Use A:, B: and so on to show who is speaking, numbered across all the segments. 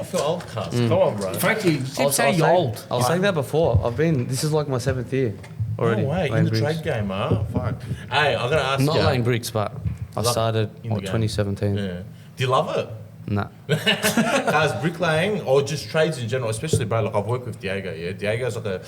A: I feel old, cuz. Come on, bro.
B: Frankie, you keep saying you're old.
C: I was saying that before. This is like my 7th year already.
A: No way, in
C: laying
A: the
C: bricks.
A: trade game, huh? Fuck. Hey, I gotta ask
C: Not
A: you.
C: laying bricks, but I started
A: in the
C: in
A: game.
C: 2017.
A: Yeah. Do you love it?
C: Nah.
A: As bricklaying or just trades in general, especially, bro, like I've worked with Deigo, yeah? Diego's like a,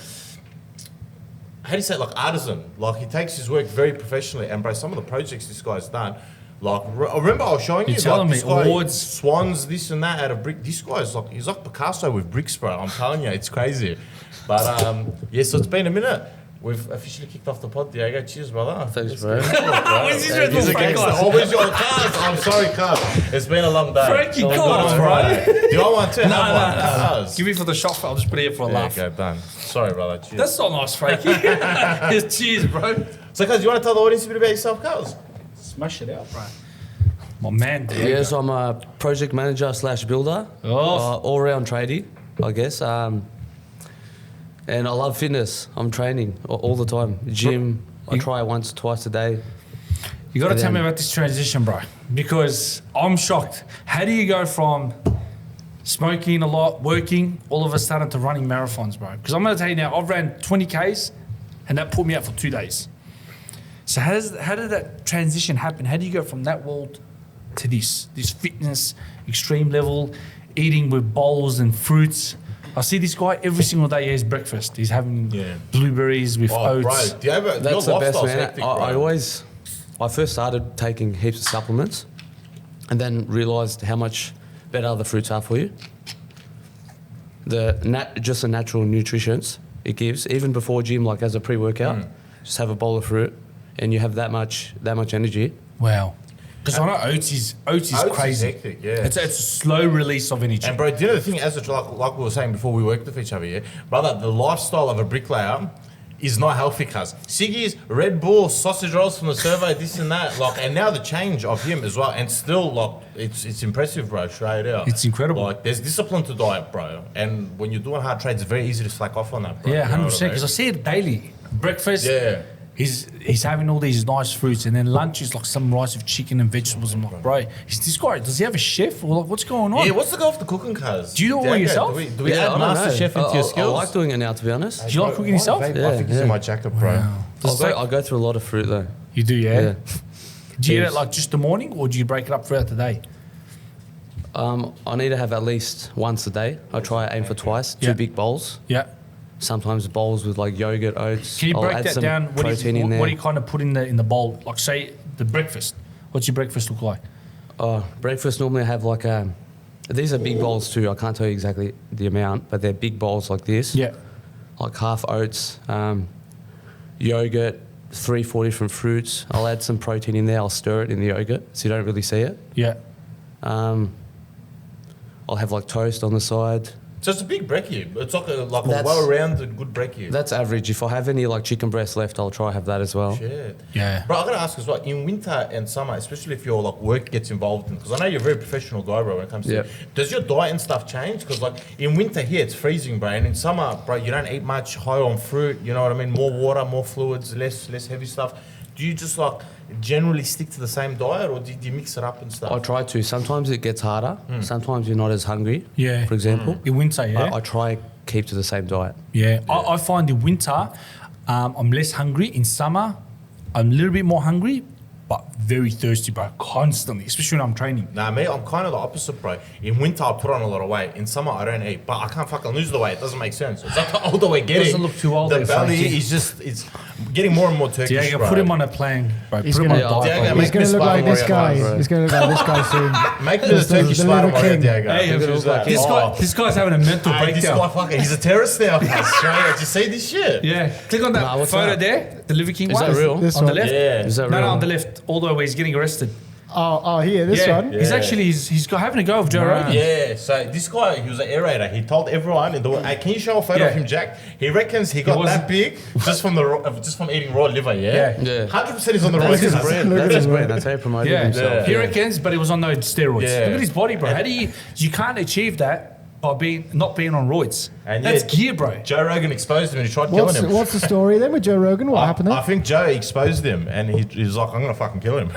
A: how do you say it, like artisan. Like he takes his work very professionally and, bro, some of the projects this guy's done, like, I remember I was showing you,
B: telling
A: like, this
B: me
A: guy,
B: awards.
A: swans, this and that out of brick. This guy's like, he's like Picasso with bricks, bro. I'm telling you, it's crazy. But, yeah, so it's been a minute. We've officially kicked off the pod, Diego. Cheers, brother.
C: Thanks, bro.
B: When's this
A: He's a gangster. Always your cars. I'm sorry, cars. It's been a long day.
B: Frankie,
A: It's
B: come on,
A: good,
B: bro.
A: Do you want one too?
B: No,
A: Have
B: no,
A: one.
B: no.
A: Cars.
B: Give me for the shot. I'll just put it here for a
A: Yeah,
B: laugh.
A: okay, done. Sorry, brother. Cheers.
B: That's not nice, Frankie. Cheers, bro.
A: So, cuz, you want to tell the audience a bit about yourself, cuz?
B: Smash it out, bro. My man, Deigo.
C: Yeah, so I'm a project manager / builder.
B: Oh.
C: All-round tradie, I guess. And I love fitness. I'm training all the time. Gym, I try once, twice a day.
B: You got to
C: And
B: tell me
C: then-
B: about this transition, bro, because I'm shocked. How do you go from smoking a lot, working, all of a sudden to running marathons, bro? Because I'm going to tell you now, I've ran 20Ks, and that put me out for 2 days. So how did that transition happen? How do you go from that world to this fitness, extreme level, eating with bowls and fruits? I see this guy every single day. He has breakfast. He's having blueberries with
A: Oh, bro.
B: oats.
A: Do you ever,
C: That's
A: your
C: the best,
A: lifestyle's
C: man.
A: hectic, bro.
C: I first started taking heaps of supplements and then realised how much better the fruits are for you. Just the natural nutrients it gives, even before gym, like as a pre-workout, just have a bowl of fruit and you have that much energy.
B: Wow. Because I know oats is
A: Oats is
B: crazy.
A: hectic, yeah.
B: It's a slow release of energy.
A: And bro, do you know the thing, as like we were saying before we worked with each other, yeah? Brother, the lifestyle of a bricklayer is not healthy, cuz. Ciggies, Red Bull, sausage rolls from the survey, this and that. Like, and now the change of him as well. And still, like, it's impressive, bro, straight out.
B: It's incredible.
A: Like, there's discipline to diet, bro. And when you're doing hard trades, it's very easy to slack off on that, bro.
B: Yeah,
A: You know
B: 100%.
A: what I mean?
B: Because I see it daily. Breakfast,
A: Yeah.
B: he's having all these nice fruits, and then lunch is like some rice with chicken and vegetables. I'm like, bro, is this guy? Does he have a chef or like what's going on?
A: Yeah, what's the goal of the cooking, cuz?
B: Do you do it all yourself?
A: Do we add master chef into your skills?
C: I like doing it now, to be honest.
B: Do you like cooking yourself?
A: I think it's in my jacket, bro.
C: I go through a lot of fruit though.
B: You do, yeah.
C: Yeah.
B: Do you eat it like just the morning, or do you break it up throughout the day?
C: I need to have at least once a day. I try aim for twice,
B: Yeah.
C: 2 big bowls.
B: Yeah.
C: Sometimes bowls with like yogurt, oats.
B: Can you
C: I'll
B: break
C: add
B: that
C: some
B: down?
C: protein in there.
B: What do you kind of put in the bowl? Like say the breakfast. What's your breakfast look like?
C: Breakfast normally I have like these are big bowls too. I can't tell you exactly the amount, but they're big bowls like this.
B: Yeah.
C: Like half oats, yogurt, 3-4 different fruits. I'll add some protein in there. I'll stir it in the yogurt so you don't really see it.
B: Yeah.
C: I'll have like toast on the side.
A: So it's a big brekkie. It's like a
C: That's-
A: well-rounded good brekkie.
C: That's average. If I have any like chicken breast left, I'll try have that as well.
A: Shit.
B: Yeah.
A: Bro, I'm gonna ask as well, in winter and summer, especially if your like work gets involved in, because I know you're a very professional guy, bro, when it comes to
C: Yep.
A: does your diet and stuff change? Because like in winter here it's freezing, bro, and in summer, bro, you don't eat much, high on fruit, you know what I mean? More water, more fluids, less heavy stuff. Do you just like generally stick to the same diet, or do you mix it up and stuff?
C: I try to. Sometimes it gets harder. Sometimes you're not as hungry.
B: Yeah.
C: For example,
B: In winter, yeah.
C: I try keep to the same diet.
B: Yeah, I find in winter, I'm less hungry. In summer, I'm a little bit more hungry, but very thirsty, bro, constantly, especially when I'm training.
A: Nah, me, I'm kind of the opposite, bro. In winter, I put on a lot of weight. In summer, I don't eat. But I can't fucking lose the weight. It doesn't make sense. It's like the older we're getting.
B: Doesn't look too old
A: The
B: there,
A: belly
B: Frankie.
A: is just, it's getting more and more Turkish,
B: Diego,
A: bro.
B: put him on a plan, bro.
D: He's
B: Put him on a
D: gonna-
B: diet.
A: Diego,
B: bro.
D: He's going to look like this guy.
C: bro.
D: He's going to look like this guy soon.
A: Make me the Turkish
D: the
A: spider
D: little
A: warrior,
D: king.
A: Diego.
B: Hey,
A: Who's that?
B: this guy's having a mental
A: Hey, this guy,
B: breakdown.
A: fucking, he's a terrorist now. Australia. Did you see this shit?
B: Yeah, click on that
C: Nah, what's
B: photo
C: that?
B: there, the Liver King
C: Is
B: one.
C: that real?
D: This
B: On the
D: one.
B: left?
A: Yeah.
C: Is that
B: No,
C: real?
B: on the left, all the way where he's getting arrested.
D: Oh, here, this
B: yeah,
D: one.
B: he's
A: Yeah.
B: actually he's got having a go of Joe Rogan.
A: Yeah, so this guy, he was an aerator. He told everyone in the world, hey, can you show a photo
B: Yeah.
A: of him, Jack? He reckons he got
B: wasn't-
A: that big just from eating raw liver, yeah?
B: Yeah.
A: 100% he's on the
C: That's his
A: roid.
C: brand.
D: Look
C: That's
D: at
C: his
D: him.
C: brand. That's how he promoted
B: Yeah,
C: himself.
B: he reckons, but it was on those steroids.
A: Yeah.
B: Look at his body, bro. How do you can't achieve that by not being on roids.
A: And
B: That's
A: yeah,
B: gear, bro.
A: Joe Rogan exposed him and he tried killing him.
D: What's the story then with Joe Rogan? What happened
A: I
D: there?
A: think Joe exposed him and he was like, I'm going to fucking kill him.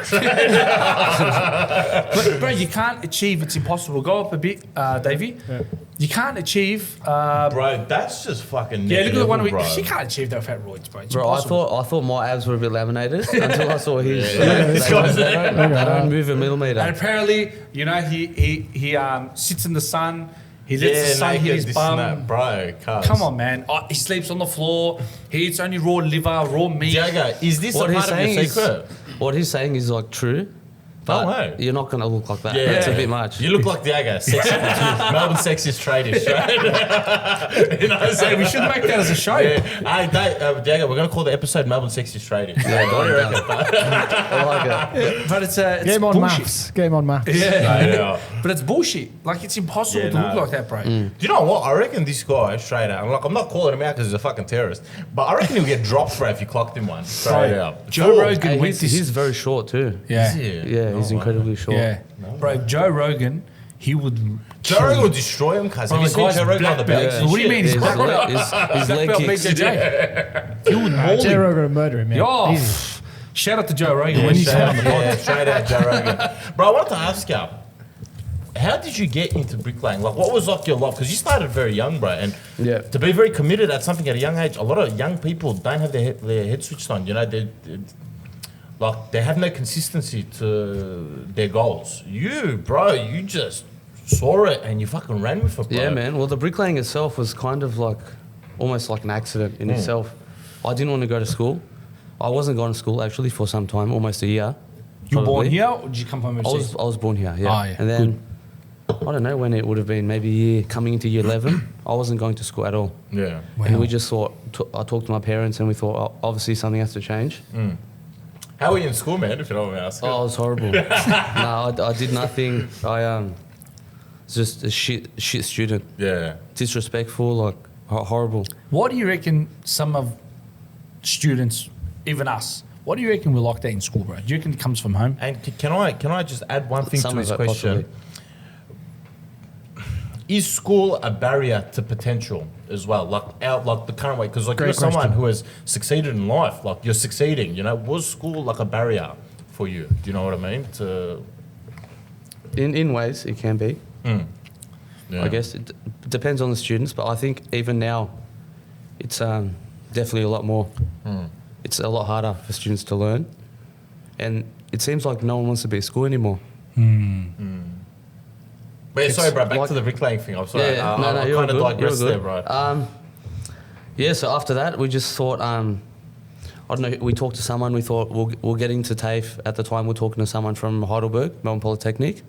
B: But bro, you can't achieve. It's impossible. Go up a bit, Davey.
D: Yeah.
B: You can't achieve.
A: Bro, that's just fucking
B: Yeah, look at the one.
A: bro.
B: She can't achieve that without roids, bro. It's
C: Bro,
B: impossible.
C: I thought my abs were a bit laminated until I saw his.
A: This guy's
C: They don't move a millimeter.
B: And apparently, you know, he sits in the sun. He lets the sun hit his
A: this
B: bum.
A: and that, bro. Cuz.
B: Come on, man. He sleeps on the floor. He eats only raw liver, raw meat.
A: Diego, is this
C: What
A: a
C: he's
A: part of your
C: saying is,
A: secret?
C: what he's saying is like true, but
A: No way.
C: you're not gonna look like that.
A: Yeah.
C: That's a bit much.
A: You look like Diego, sexy, Melbourne sexiest tradie, right? You know what I'm saying?
B: We should make that as a show.
A: Yeah. Hey, Diego, we're going to call the episode Melbourne sexiest tradie.
C: Yeah,
A: What do you
C: done,
A: reckon?
C: I like it.
B: But it's
D: Game on
B: bullshit.
D: maths. Game on maths.
B: Yeah.
A: Yeah.
B: But it's bullshit. Like, it's impossible
A: Yeah,
B: to look
A: no.
B: like that, bro.
A: Do you know what? I reckon this guy, straight out, I'm not calling him out because he's a fucking terrorist, but I reckon he'll get dropped, bro, if you clocked him one. Straight
B: Bro,
A: out.
B: Joe
A: Full.
B: Rogan
C: Hey,
B: went
C: he's very short too.
B: Yeah.
A: Is he?
C: Yeah,
A: No
C: he's
A: way.
C: incredibly short.
B: Yeah. Bro, Joe Rogan, he would.
A: Joe Rogan will destroy him, cuz. Have you
B: the
A: seen
B: guy's
A: Joe Rogan on the
B: black belt.
A: belts and
B: What do you mean?
A: shit?
B: He's black belt.
C: His
B: Black
C: leg
B: belt
C: kicks.
B: BJJ. He would maul
D: Joe
B: him.
D: Rogan will murder him. Yeah.
B: Oh,
D: Easy.
B: shout out to Joe Rogan
A: Yeah,
B: when he's on the pod.
A: yeah, straight out Joe Rogan. Bro, I wanted to ask you, how did you get into bricklaying? Like, what was like your love? Because you started very young, bro, and
C: Yeah.
A: to be very committed at something at a young age, a lot of young people don't have their head switched on. You know, they have no consistency to their goals. You, bro, you just saw it and you fucking ran with it, bro.
C: Yeah, man. Well, the bricklaying itself was kind of like almost like an accident in itself. I didn't want to go to school. I wasn't going to school actually for some time, almost a year.
B: You were born
C: probably.
B: here, or did you come from overseas?
C: I was born here, yeah.
B: Ah, yeah.
C: And then I don't know when it would have been, maybe coming into year 11. I wasn't going to school at all.
A: Yeah.
C: And we just thought, I talked to my parents and we thought, obviously something has to change.
A: How were you in school, man, if you don't mind me asking?
C: Oh, it was horrible. No, I did nothing. I was just a shit student.
A: Yeah.
C: Disrespectful, like horrible.
B: What do you reckon some of students, even us, what do you reckon we're like that in school, bro? Do you reckon it comes from home?
A: And can I just add one thing
C: Some
A: to
C: of
A: his
C: it,
A: question? Is school a barrier to potential as well? Like the current way, because like
D: Great
A: you're someone
D: question.
A: who has succeeded in life, like you're succeeding. You know, was school like a barrier for you? Do you know what I mean?
C: In ways, it can be.
A: Yeah.
C: I guess it depends on the students, but I think even now, it's definitely a lot more. It's a lot harder for students to learn, and it seems like no one wants to be at school anymore.
A: But yeah, sorry, bro. Back
C: like-
A: to the bricklaying thing. I'm sorry.
C: Yeah,
A: I
C: you're
A: kind of
C: good,
A: digressed
C: you're
A: there,
C: good.
A: bro.
C: Yeah, so after that, we just thought, I don't know, we talked to someone, we thought we'll get into TAFE. At the time, we were talking to someone from Heidelberg, Melbourne Polytechnic.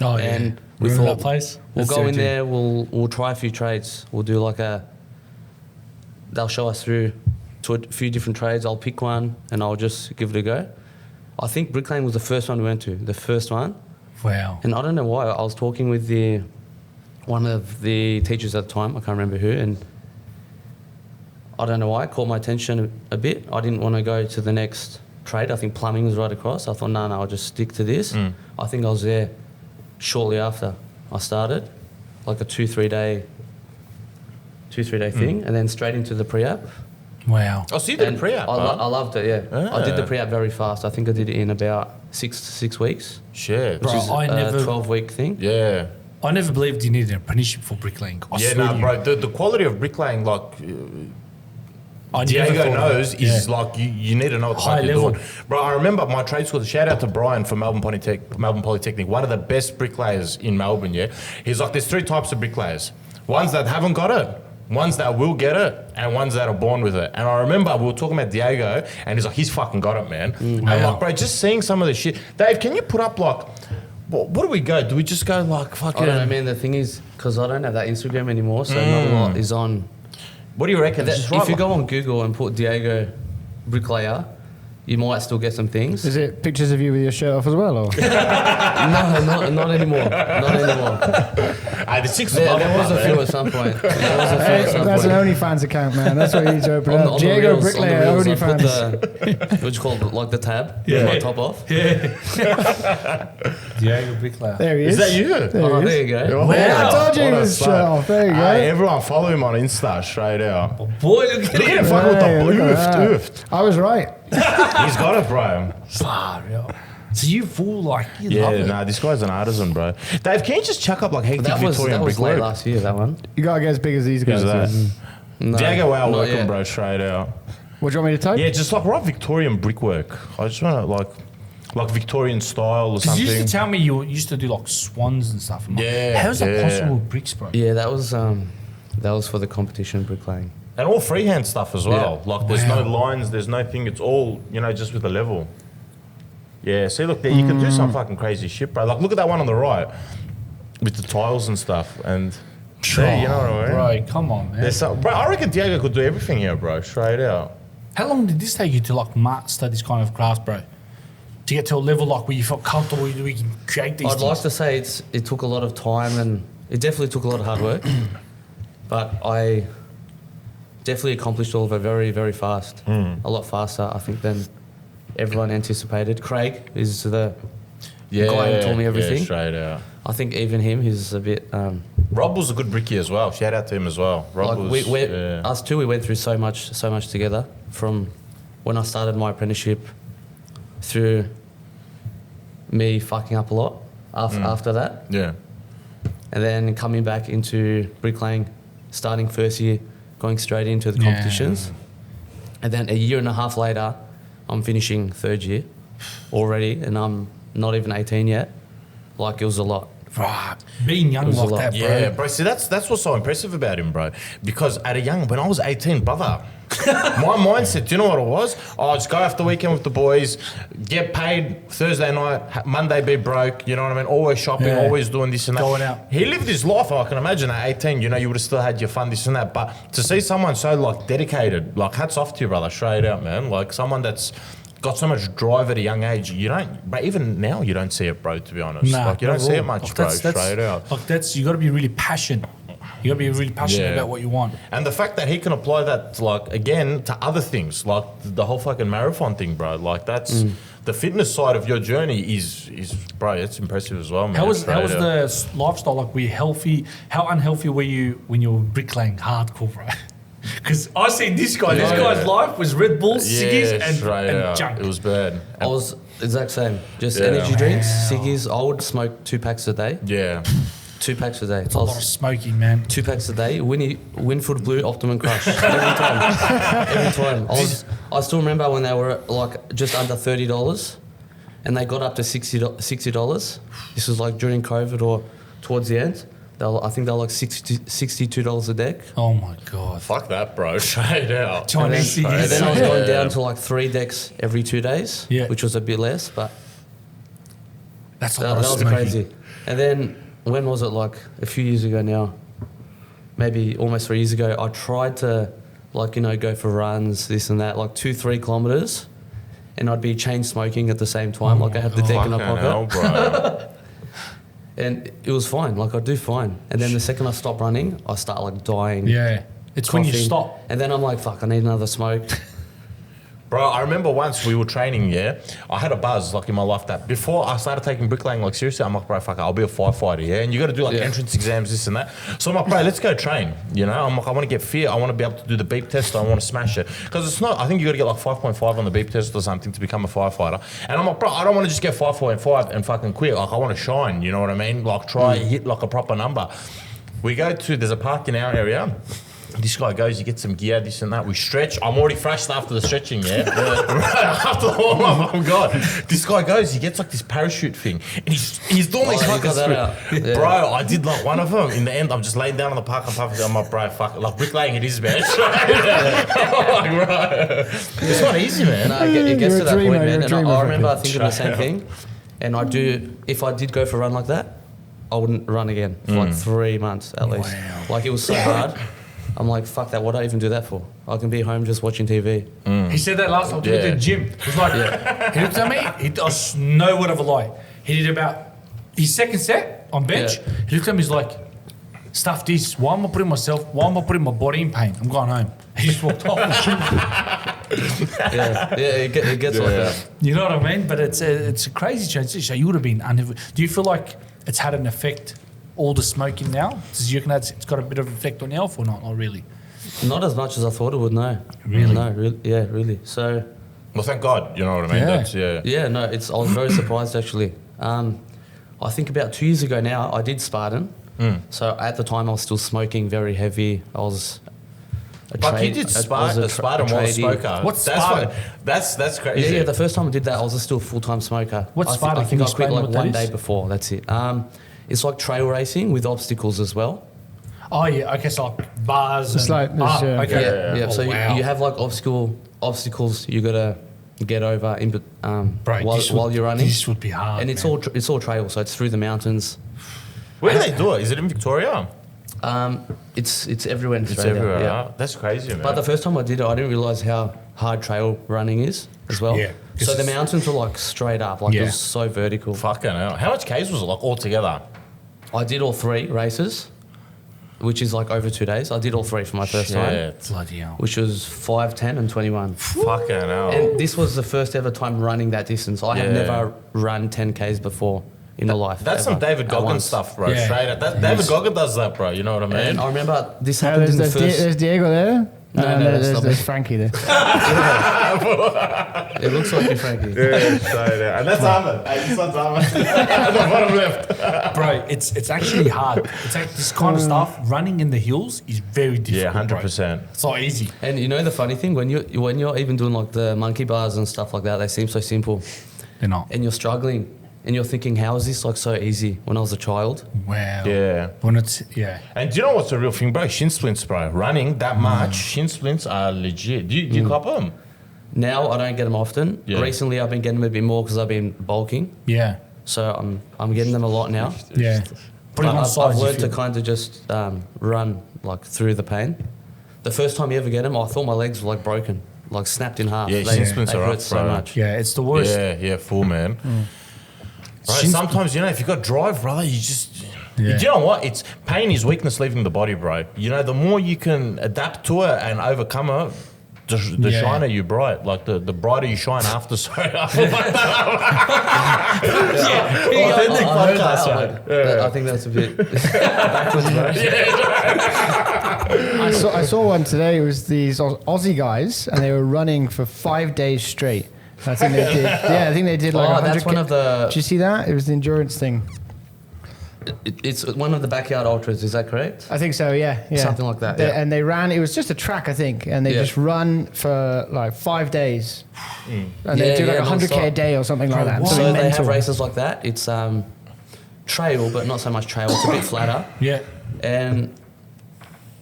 B: Oh,
C: And we
B: Remember
C: thought
B: that place?
C: we'll
B: That's
C: go in
B: dirty.
C: there, we'll try a few trades. We'll do like they'll show us through to a few different trades. I'll pick one and I'll just give it a go. I think bricklaying was the first one we went to, the first one.
B: Wow.
C: And I don't know why, I was talking with one of the teachers at the time, I can't remember who, and I don't know why, it caught my attention a bit. I didn't want to go to the next trade. I think plumbing was right across. I thought, no, I'll just stick to this. I think I was there shortly after I started, like a 2-3 day thing, and then straight into the pre-app.
B: Wow.
A: Oh, so you did a
C: And
A: pre-app,
C: I loved it, yeah. I did the
A: Ah.
C: pre-app very fast. I think I did it in about 6 to 6 weeks,
A: Shit.
B: Bro,
C: which is
B: I
C: a
B: never-
C: 12-week thing.
A: Yeah.
B: I never believed you needed an apprenticeship for bricklaying. I
A: Yeah,
B: swear
A: no,
B: to you.
A: bro. The quality of bricklaying, like
B: I never
A: Diego
B: thought of
A: knows,
B: it.
A: is
B: Yeah.
A: like you need to know what the
B: High
A: fuck you're
B: level.
A: doing. Bro, I remember my trade school. Shout out to Brian from Melbourne Polytechnic, one of the best bricklayers in Melbourne. Yeah, he's like, there's 3 types of bricklayers: ones that haven't got it, ones that will get it, and ones that are born with it. And I remember we were talking about Deigo, and he's like, he's fucking got it, man. And I'm like, bro, just seeing some of the shit. Dave, can you put up like, what do we go? Do we just go like fucking?
C: I don't know, man. The thing is, because I don't have that Instagram anymore, so not a lot is on.
A: What do you reckon?
C: That,
A: Just
C: if
A: write
C: you
A: like-
C: go on Google and put Deigo bricklayer, you might still get some things.
D: Is it pictures of you with your shirt off as well? Or?
C: No, not anymore. Not anymore.
A: The six
C: There,
A: above
C: there was a
A: man.
C: few at some point. There was a few
D: Hey,
C: at some
D: that's an
C: point.
D: OnlyFans account, man. That's what you need to open
C: On
D: up.
C: the- on the
D: Deigo
C: reels- on the
D: bricklayer
C: reels, I put
D: OnlyFans.
C: the- What's called like the tab.
B: Yeah.
C: My top off.
B: Deigo bricklayer.
D: There he is.
A: Is that you?
D: There
C: Oh,
D: he
C: there
D: is.
C: you go.
A: Wow.
D: Yeah, I told you he
A: What a
D: was
A: son.
D: straight off. There you go.
A: Hey, everyone follow him on Insta straight out.
B: Boy, look at
A: Look at him
B: him.
A: fucking with the
D: Hey, look at that.
A: oofed.
D: I was right.
A: He's got it, bro.
B: Far, yeah. So you fool like you love
A: Yeah,
B: it.
A: nah, this guy's an artisan, bro. Dave, can you just chuck up like hectic
C: That was
A: Victorian
C: late
A: brickwork?
C: last year. That one.
D: You gotta get as big as these
A: Who's
D: guys.
A: that?
C: No,
A: Diego out
C: not
A: working,
C: yet.
A: bro, straight out.
D: What do you want me to type?
A: Yeah, just like right Victorian brickwork. I just want to like Victorian style or
B: Because
A: something.
B: you used to tell me you used to do like swans and stuff. I'm like,
A: Yeah,
B: how's that
A: yeah.
B: possible with bricks, bro?
C: Yeah, that was for the competition bricklaying.
A: And all freehand stuff as well.
C: Yeah.
A: Like there's no
B: Wow.
A: lines, there's no thing. It's all, just with the level. Yeah, see, look there, you can do some fucking crazy shit, bro. Like look at that one on the right with the tiles and stuff. And yeah, you know what I mean?
B: Bro, come on, man.
A: There's some, bro, I reckon Diego could do everything here, bro. Straight out.
B: How long did this take you to like master this kind of craft, bro? To get to a level like where you felt comfortable, we can create these
C: I'd
B: things.
C: like to say it took a lot of time and it definitely took a lot of hard work, but I definitely accomplished all of it very, very fast. A lot faster, I think, than everyone anticipated. Craig is the guy who taught me everything.
A: Yeah, straight out.
C: I think even him, he's a bit
A: Rob was a good brickie as well. Shout out to him as well. Rob
C: like
A: was,
C: us two. We went through so much together from when I started my apprenticeship through me fucking up a lot after that.
A: yeah.
C: And then coming back into bricklaying, starting first year, going straight into the
B: Yeah.
C: competitions. And then a year and a half later, I'm finishing third year already, and I'm not even 18 yet. Like, it was a lot.
B: Right. Being young
C: It was a
B: like
C: lot.
B: that, bro.
A: Yeah, bro. See, that's what's so impressive about him, bro. Because when I was 18, brother, my mindset, do you know what it was? Oh, just go after the weekend with the boys, get paid Thursday night, Monday be broke. You know what I mean? Always shopping,
B: Yeah.
A: always doing this and that.
B: Going out.
A: He lived his life. I can imagine at 18, you would have still had your fun, this and that. But to see someone so like dedicated, like hats off to you, brother, straight out, man. Like someone that's got so much drive at a young age. You don't, but even now you don't see it, bro. To be honest,
B: Nah,
A: like you don't
B: not
A: see
B: at
A: it
B: all.
A: much,
B: Like,
A: bro. Straight out.
B: Like you got to be really passionate. You got to be really passionate
A: Yeah.
B: about what you want.
A: And the fact that he can apply that, like, again, to other things, like the whole fucking marathon thing, bro. Like, that's the fitness side of your journey is bro, it's impressive as well, man.
B: How was
A: Straight
B: the
A: out.
B: lifestyle? Like, were you healthy? How unhealthy were you when you were bricklaying hardcore, bro? Because I see this guy. This
A: Yeah.
B: guy's life was Red Bull,
A: Yeah,
B: ciggies,
A: straight
B: and
A: out.
B: junk.
A: It was bad.
C: I was exact same. Just
A: Yeah.
C: energy drinks,
B: Wow.
C: ciggies. I would smoke 2 packs a day.
A: Yeah.
C: 2 packs a day.
B: It's a lot of smoking, man.
C: 2 packs a day. Winfield Blue, Optimum Crush. Every time. Every time. I still remember when they were like just under $30 and they got up to $60. This was like during COVID or towards the end. I think they were like $62 a deck.
B: Oh my god.
A: Fuck that, bro. Straight out.
B: Chinese
C: And
B: ciggies.
C: then I was going
A: Yeah.
C: down to like 3 decks every 2 days,
B: Yeah.
C: which was a bit less, but
B: That's a
C: that
B: lot of
C: was
B: smoking.
C: crazy. And then when was it? Like a few years ago now, maybe almost 3 years ago, I tried to go for runs, this and that, like 2-3 kilometers, and I'd be chain smoking at the same time.
B: Oh
C: like I
B: my
C: had the deck in my
A: Fucking
C: pocket.
A: hell, bro.
C: And it was fine. Like I'd do fine. And then the second I stop running, I start like dying.
B: Yeah. It's when you
C: coughing.
B: stop.
C: And then I'm like, fuck, I need another smoke.
A: Bro, I remember once we were training, yeah, I had a buzz like in my life that before I started taking bricklaying like seriously, I'm like, bro, fuck it, I'll be a firefighter, yeah? And you got to do like
C: Yeah.
A: entrance exams, this and that. So I'm like, bro, let's go train, I'm like, I want to get fit, I want to be able to do the beep test, I want to smash it. Because it's not, I think you got to get like 5.5 on the beep test or something to become a firefighter. And I'm like, bro, I don't want to just get 5.5 and fucking quit. Like, I want to shine, you know what I mean? Like, try hit like a proper number. We go to, there's a park in our area. This guy goes, you get some gear, this and that. We stretch. I'm already freshed after the stretching, yeah? After the warm up, I'm God. This guy goes, he gets like this parachute thing. And he's doing these
C: you
A: fucking
C: got that out.
A: sprints.
C: Yeah.
A: Bro, I did like one of them. In the end, I'm just laying down on the park and puffing. I'm like, bro, fuck it. Like bricklaying it is, man. I'm like, bro. It's not easy, man.
C: No, it gets
D: You're
C: to
D: a
C: that
D: dreamer,
C: point,
D: you're
C: man.
D: a
C: And
D: dreamer,
C: I remember
D: Frankie.
C: thinking the same thing. And if I did go for a run like that, I wouldn't run again for like 3 months at least.
B: Wow.
C: Like it was so hard. I'm like, fuck that. What do I even do that for? I can be home just watching TV.
B: He said that last time. He
A: Yeah.
B: did the gym. He was like, he looked at me. He does no word of a lie. He did about his second set on bench.
C: Yeah.
B: He looked at me. He's like, stuff this. Why am I putting myself? Why am I putting my body in pain? I'm going home. He just walked off.
C: it gets like that.
B: You know what I mean? But it's a crazy transition. So you would have been. Do you feel like it's had an effect? All the smoking now? Does you reckon it's got a bit of effect on your health or not? Not really.
C: Not as much as I thought it would. No.
B: Really?
C: No. Yeah. Really. So.
A: Well, thank God. You know what I mean?
B: Yeah.
A: That's,
C: Yeah. No. I was very surprised actually. I think about 2 years ago now, I did Spartan. So at the time, I was still smoking very heavy. I was.
A: Like you did Spartan while a smoker.
B: What's Spartan?
A: That's crazy.
C: Yeah. The first time I did that, I was still a full-time smoker.
B: What's Spartan?
C: I think
B: Can
C: I
B: you
C: quit
B: explain
C: like
B: what that
C: one
B: is?
C: day before. That's it. It's like trail racing with obstacles as well.
B: Oh yeah. Okay. So like bars.
D: It's like this, yeah.
B: Okay.
C: Yeah.
B: Oh,
C: So
B: wow.
C: you have like obstacles you gotta get over
B: Bro,
C: while you're running.
B: This would be hard.
C: And it's
B: man.
C: all trail, so it's through the mountains.
A: Where do they do it? Is it in Victoria?
C: It's everywhere in
A: It's
C: Australia.
A: everywhere.
C: Yeah.
A: Huh? That's crazy, man.
C: But the first time I did it, I didn't realize how hard trail running is as well.
B: Yeah.
C: So the mountains were like straight up, like
B: Yeah.
C: it was so vertical.
A: Fucking hell. How much Ks was it like altogether?
C: I did all 3 races, which is like over 2 days. I did all 3 for my first time,
A: Shit.
B: Bloody hell.
C: which was 5, 10, and 21.
A: Fucking hell.
C: And this was the first ever time running that distance. I have
A: Yeah.
C: never run 10Ks before in my life.
A: That's
C: ever,
A: some David
C: at
A: Goggins
C: once.
A: stuff, bro.
B: Yeah.
A: Straight up. David Goggins does that, bro. You know what I mean?
C: And I remember this
D: Oh,
C: happened in the
D: there's,
C: first.
D: there's Deigo there.
C: No,
D: And
C: that's not
D: there's
C: me.
D: Frankie there.
C: It looks like you, Frankie.
A: yeah, straight up. And that's Ahmad. Hey, this one's Ahmad. At the bottom left.
B: Bro, it's actually hard. It's like this kind of stuff. Running in the hills is very difficult.
A: Yeah,
B: bro.
A: 100%.
B: It's not easy.
C: And you know the funny thing, when you're even doing like the monkey bars and stuff like that, they seem so simple,
B: They're not.
C: and you're struggling, and you're thinking, how is this like so easy when I was a child?
B: Wow.
A: Yeah.
B: When it's
A: And do you know what's the real thing, bro? Shin splints, bro. Running that much, shin splints are legit. Do you cop them?
C: Now I don't get them often.
A: Yeah.
C: Recently I've been getting them a bit more because I've been bulking,
B: Yeah.
C: so I'm getting them a lot now.
B: Yeah. Put it
C: But
B: on sides.
C: I've
B: if
C: learned to
B: you-
C: kind of just run like through the pain. The first time you ever get them, I thought my legs were like broken, like snapped in half.
A: Yeah,
C: they,
A: shin splints
C: they
A: are
C: hurt
A: rough,
C: so
A: bro.
C: much.
B: Yeah, it's the worst.
A: Yeah, full, man. Right,
B: Shin-
A: sometimes, if you got drive, brother, you just...
B: Yeah.
A: Do you know what? It's pain is weakness leaving the body, bro. You know, the more you can adapt to it and overcome it, the
B: Yeah.
A: shiner you bright. Like, the brighter you shine after. Sorry. Authentic
C: I heard
A: podcast,
C: that,
A: right?
C: I think that's a bit backwards, bro.
D: I saw one today. It was these Aussie guys, and they were running for 5 days straight. I think they did. Yeah, I think they did like
C: Oh,
D: 100.
C: that's one of the.
D: Did you see that? It was the endurance thing.
C: It's one of the backyard ultras. Is that correct?
D: I think so. Yeah, yeah.
C: Something like that,
D: They-
C: yeah.
D: And they ran. It was just a track, I think, and they
C: Yeah.
D: just run for like 5 days, and
C: Yeah,
D: they do like
C: yeah,
D: 100K a
C: non-stop.
D: day or something like that.
B: what?
C: So
D: Something
C: they
D: mental.
C: have races like that. It's trail, but not so much trail. It's a bit flatter,
B: Yeah.
C: and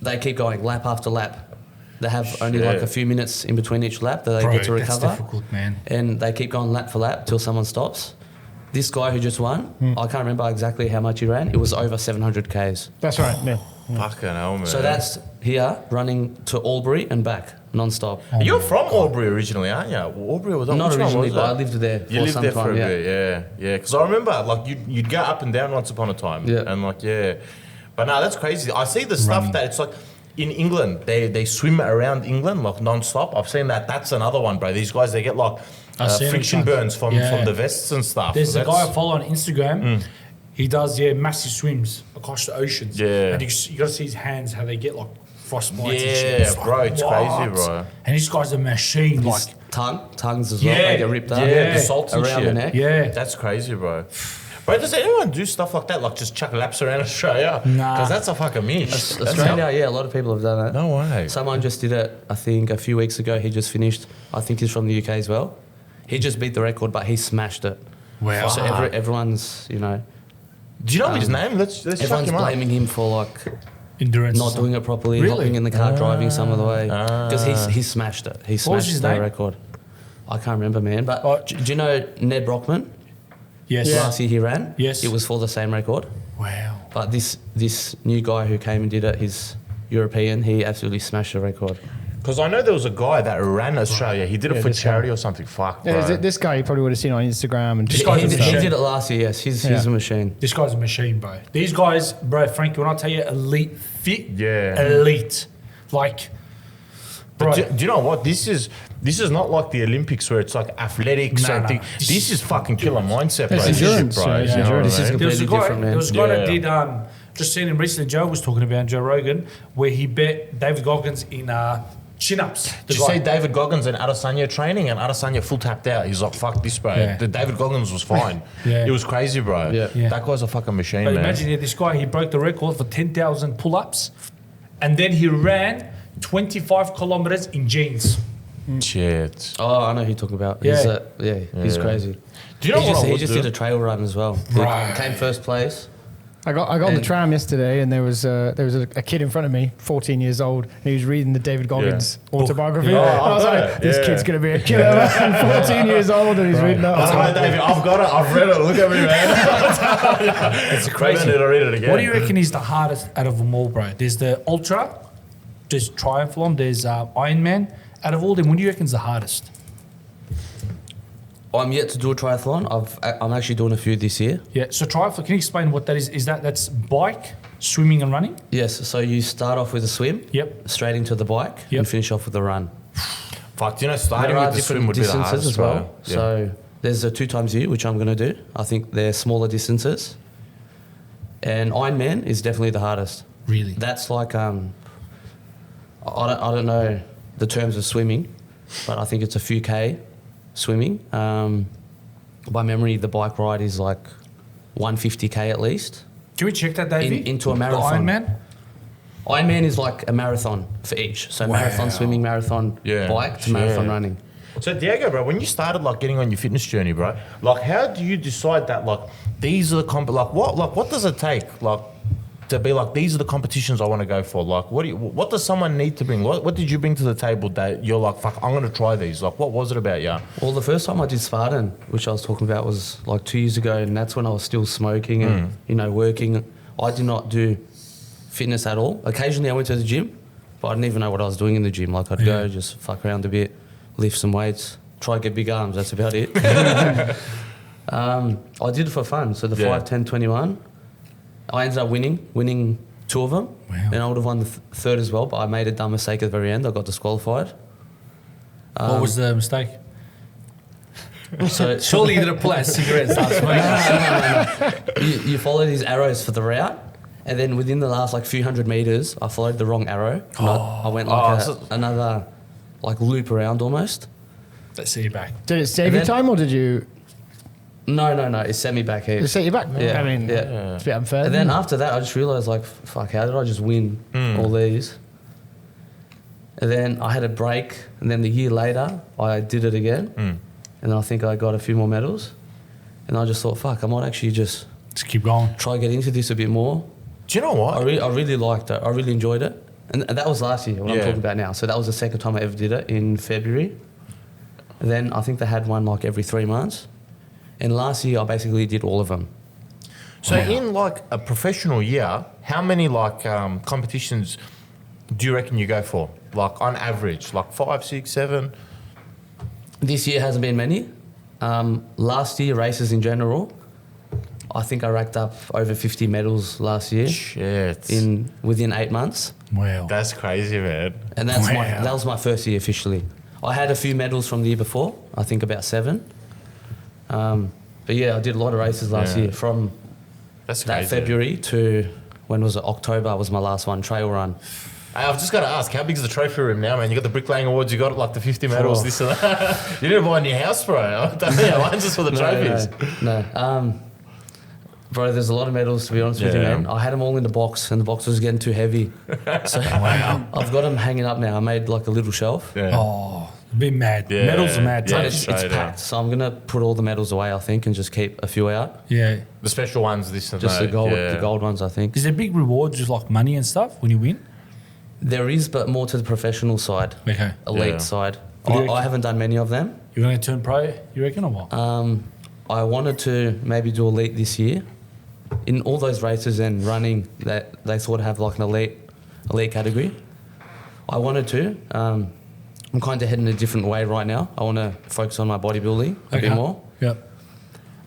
C: they keep going lap after lap. They have only like
A: Shit.
C: a few minutes in between each lap that they
B: Bro,
C: get to
B: that's
C: recover,
B: difficult, man.
C: and they keep going lap for lap till someone stops. This guy who just won, I can't remember exactly how much he ran. It was over 700 Ks.
D: That's right. Yeah.
A: Fucking hell, man.
C: So that's here running to Albury and back non-stop.
A: You're from Albury originally, aren't you? Albury was
C: Not
A: which one
C: originally,
A: was
C: but I
A: that?
C: lived there
A: You
C: for
A: lived
C: some
A: there
C: time.
A: for a
C: Yeah.
A: bit, yeah. Because I remember, like, you'd go up and down once upon a time.
C: Yeah.
A: And, like, yeah. But no, that's crazy. I see the stuff that it's like in England, they swim around England, like, non-stop. I've seen that. That's another one, bro. These guys, they get, like,
B: I've seen it,
A: friction
B: son.
A: burns from
B: Yeah.
A: the vests and stuff.
B: There's a
A: That's-
B: guy I follow on Instagram. He does massive swims across the oceans.
A: Yeah.
B: And you got to see his hands how they get like frostbite. and
A: Yeah,
B: shit. It's
A: bro,
B: like,
A: it's crazy,
B: what?
A: bro.
B: And this guy's a machine. Like,
C: His tongues as well.
B: Yeah,
C: They get ripped up.
A: Yeah, the salts and
C: around
A: shit.
C: the neck.
B: yeah.
A: That's crazy, bro. Bro, does anyone do stuff like that? Like just chuck laps around Australia?
B: Nah.
A: Because that's a fucking mish. That's
C: Australia, yeah, a lot of people have done that.
A: No way.
C: Someone just did it, I think, a few weeks ago. He just finished. I think he's from the UK as well. He just beat the record, but he smashed it.
B: Wow.
C: So everyone's,
A: Do you know his name? Let's check
C: everyone's
A: him up.
C: blaming him for like
B: Endurance.
C: not doing it properly,
B: Really?
C: hopping in the car, driving some of the way. Because he smashed it. He
B: was
C: smashed
B: his
C: the
B: name?
C: record. I can't remember, man. But
B: Oh.
C: do you know Ned Brockman?
B: Yes.
C: Last year he ran.
B: Yes.
C: It was for the same record.
B: Wow.
C: But this new guy who came and did it, he's European. He absolutely smashed the record.
A: Because I know there was a guy that ran Australia. He did it
D: Yeah,
A: for
D: this
A: charity or something. Fuck, bro.
D: Yeah, this guy you probably would have seen on Instagram and
B: This
C: He,
B: guy's a
C: he
B: machine.
C: did it last year, yes. He's a machine.
B: This guy's a machine, bro. These guys, bro, Frankie, when I tell you elite fit,
A: Yeah.
B: elite. Like, bro.
A: But do you know what? This is not like the Olympics where it's like athletics
B: No,
A: and
B: no.
A: thing. This is fucking killer mindset, bro.
D: It's
A: This is
D: endurance,
A: bro.
D: yeah,
A: You
D: it's
A: know what I
D: endurance.
C: This is
A: mean?
B: There was a
C: completely
B: guy,
C: different, man.
B: there was a guy that
A: Yeah.
B: did, just seen him recently, Joe was talking about Joe Rogan, where he bet David Goggins in chin-ups.
A: Did you see David Goggins and Adesanya training, and Adesanya full tapped out? He's like, fuck this, bro.
B: Yeah.
A: The David Goggins was fine.
B: Yeah.
A: It was crazy, bro.
C: Yeah.
B: Yeah.
A: That guy's a fucking machine,
B: But
A: man.
B: imagine this guy, he broke the record for 10,000 pull-ups, and then he ran 25 kilometers in jeans.
A: Shit.
C: Oh, I know who you're talking about.
B: Yeah.
C: He's crazy.
A: Do you know what I
C: He
A: would
C: just
A: do?
C: did a trail run as well.
B: Right.
C: He came first place.
D: I got on the
C: And-
D: tram yesterday, and there was a kid in front of me, 14 years old, and he was reading the David Goggins autobiography.
A: Oh,
D: I was
A: I've
D: like,
A: got it.
D: this
A: Yeah.
D: kid's gonna be a killer, man. 14 years old, and he's reading that.
A: I was like, David, I've got it. I've read it. Look at me, man.
B: It's
A: I
B: crazy.
A: need to read it again.
B: What do you reckon is the hardest out of them all, bro? There's the Ultra, there's Triathlon, there's Ironman. Out of all them, what do you reckon is the hardest?
C: I'm yet to do a triathlon. I'm actually doing a few this year.
B: Yeah, so triathlon, can you explain what that is? Is that's bike, swimming and running?
C: Yes, so you start off with a swim,
B: Yep.
C: straight into the bike,
B: Yep.
C: and finish off with a run.
A: Fuck, you know, starting
C: There are
A: with the swim
C: different
A: would be the
C: distances
A: hardest,
C: as well.
A: bro. Yeah.
C: So there's a 2 times U, which I'm going to do. I think they're smaller distances. And Ironman is definitely the hardest.
B: Really?
C: That's like I don't know the terms of swimming, but I think it's a few K swimming. By memory, the bike ride is like 150K at least.
B: Can we check that, Davey?
C: Into a marathon.
B: The Ironman?
C: Ironman is like a marathon for each. So marathon swimming, marathon
A: Yeah,
C: bike to marathon
A: yeah.
C: running.
A: So Diego, bro, when you started like getting on your fitness journey, bro, like how do you decide that like these are the what does it take like to be like these are the competitions I want to go for? Like what does someone need to bring? What did you bring to the table that you're like, fuck, I'm gonna try these? Like what was it about you?
C: Well, the first time I did Spartan, which I was talking about, was like 2 years ago, and that's when I was still smoking and working. I did not do fitness at all. Occasionally I went to the gym, but I didn't even know what I was doing in the gym. Like I'd go just fuck around a bit, lift some weights, try to get big arms. That's about it. I did it for fun. So the 5, 10, 21, I ended up winning 2 of them.
B: Wow.
C: And I would have won the third as well, but I made a dumb mistake at the very end. I got disqualified.
B: What was the mistake?
C: So
B: Surely you didn't pull out a cigarette and start smoking.
C: you follow these arrows for the route, and then within the last like few hundred meters, I followed the wrong arrow. And I went like another like loop around almost.
B: Let's see you back.
D: Did it save
C: And
D: you
C: then-
D: time, or did you
C: No, it sent me back
D: did it
C: here.
D: set you back?
C: Yeah,
D: I mean,
C: yeah.
D: it's a bit unfair.
C: And then
D: isn't it?
C: after that, I just realized like, fuck, how did I just win all these? And then I had a break, and then the year later, I did it again, and I think I got a few more medals, and I just thought, fuck, I might actually just
B: Just keep going.
C: try get into this a bit more.
A: Do you know what?
C: I really liked it. I really enjoyed it. And that was last year, what I'm
A: Yeah.
C: talking about now. So that was the second time I ever did it in February. And then I think they had one like every 3 months. And last year I basically did all of them.
A: So in like a professional year, how many like competitions do you reckon you go for? Like on average, like 5, 6, 7?
C: This year hasn't been many. Last year, races in general, I think I racked up over 50 medals last year
A: Shit.
C: within 8 months.
B: Wow.
A: That's crazy, man.
C: And that was my first year officially. I had a few medals from the year before, I think about 7. But yeah, I did a lot of races last
A: Yeah.
C: year. From
A: That's
C: that
A: crazy.
C: February to, when was it, October was my last one, trail run.
A: Hey, I've just got to ask, how big is the trophy room now, man? You got the bricklaying awards, you got like the 50 medals, this and that. You need to buy a new house, bro. Yeah, mine's just for the trophies.
C: No. Bro, there's a lot of medals, to be honest with you,
A: Yeah.
C: man. I had them all in the box, and the box was getting too heavy. So I've got them hanging up now. I made like a little shelf.
A: Yeah.
B: Oh, be mad.
A: Yeah.
B: Medals are mad.
A: Yeah.
C: But
B: Yeah.
C: it's
A: straight
C: packed, so I'm gonna put all the medals away, I think, and just keep a few out.
B: Yeah.
A: The special ones, this and
C: Just
A: that.
C: the gold ones, I think.
B: Is there big rewards, just like money and stuff, when you win?
C: There is, but more to the professional side,
B: Okay.
C: elite
A: Yeah.
C: side.
B: What do you
C: I haven't done many of them.
B: You're going to turn pro, you reckon, or what?
C: I wanted to maybe do elite this year. In all those races and running, that they sort of have like an elite category. I wanted to. I'm kind of heading a different way right now. I want to focus on my bodybuilding a bit more.
B: Yep.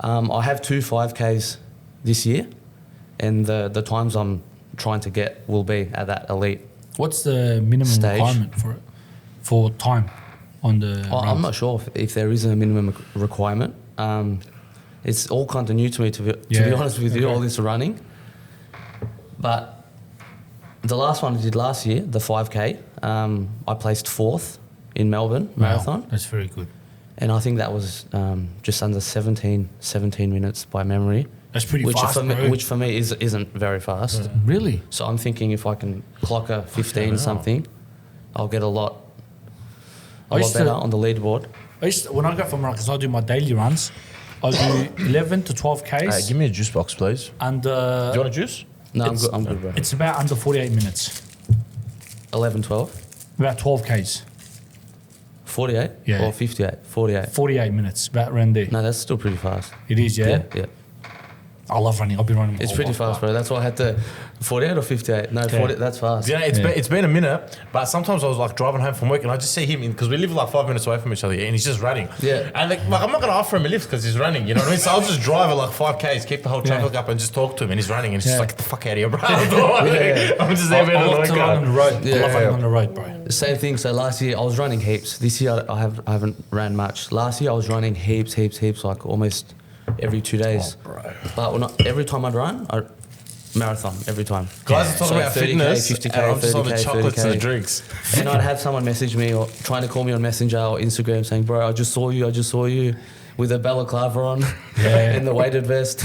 C: I have 2 5Ks this year, and the times I'm trying to get will be at that elite.
B: What's the minimum
C: Stage.
B: requirement for it? For time on the
C: I'm
B: runs?
C: not sure if there is a minimum requirement. It's all kind of new to me, to be honest with you, all this running. But the last one I did last year, the 5K, I placed 4th in Melbourne Marathon.
B: Wow, that's very good.
C: And I think that was just under 17 minutes by memory.
B: That's pretty
C: which
B: fast,
C: for me,
B: bro.
C: Which for me isn't very fast.
B: Really?
C: So I'm thinking if I can clock a 15 something, I'll get a lot better on the leaderboard.
B: When I go for marathons, I do my daily runs. I do 11 to 12 Ks.
A: Hey, give me a juice box, please.
B: And
A: Do you want a juice?
C: No, I'm good, bro.
B: it's about under 48 minutes.
C: 11, 12,
B: About 12 Ks.
C: 48
B: Yeah.
C: or 58, 48.
B: 48 minutes, about around there.
C: No, that's still pretty fast.
B: It is, yeah?
C: Yeah.
B: I love running. I've been running.
C: It's pretty fast, bro. That's why I had to 48 or 58. No, 40. That's fast.
A: You know, it's been a minute, but sometimes I was like driving home from work and I just see him because we live like 5 minutes away from each other, and he's just running.
C: Yeah.
A: And like I'm not gonna offer him a lift because he's running. You know what I mean? So I'll just drive at like 5Ks, keep the whole traffic up, and just talk to him, and he's running, and it's just like, get the fuck out of here, bro. I'm just there being
B: I love to run on the road. I love running on the road, bro.
C: Same thing. So last year I was running heaps. This year I haven't ran much. Last year I was running heaps, like almost every 2 days.
A: Oh, bro.
C: But every time I'd run, marathon every time.
A: Guys are talking
C: So
A: about
C: 30K,
A: fitness,
C: 50K,
A: and I'm just on the
C: 30K,
A: chocolates
C: 30K.
A: and the drinks.
C: And I'd have someone message me or trying to call me on Messenger or Instagram saying, "Bro, I just saw you with a balaclava on and the weighted vest."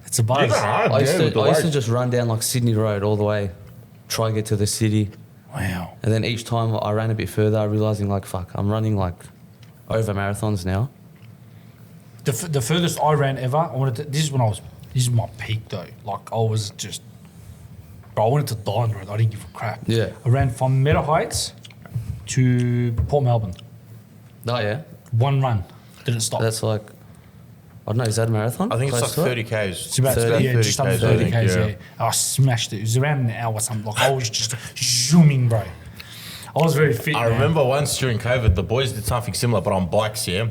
B: It's a buzz.
C: I used to just run down like Sydney Road all the way, try and get to the city.
B: Wow.
C: And then each time I ran a bit further, realising like, fuck, I'm running like over marathons now.
B: The furthest I ran ever, this is my peak though. Like I was just, bro, I wanted to die on the road. I didn't give a crap.
C: Yeah.
B: I ran from Meadow Heights to Port Melbourne.
C: Oh yeah,
B: One run. Didn't stop.
C: that's like, I don't know, is that a marathon?
A: I think it's
C: Close
A: like
C: to it?
A: 30Ks.
B: It's about
C: 30,
B: just under
A: 30
B: 30 Ks, yeah. I smashed it. It was around an hour or something. Like I was just zooming, bro. I was very fit.
A: I
B: man.
A: remember once during COVID, the boys did something similar, but on bikes, yeah.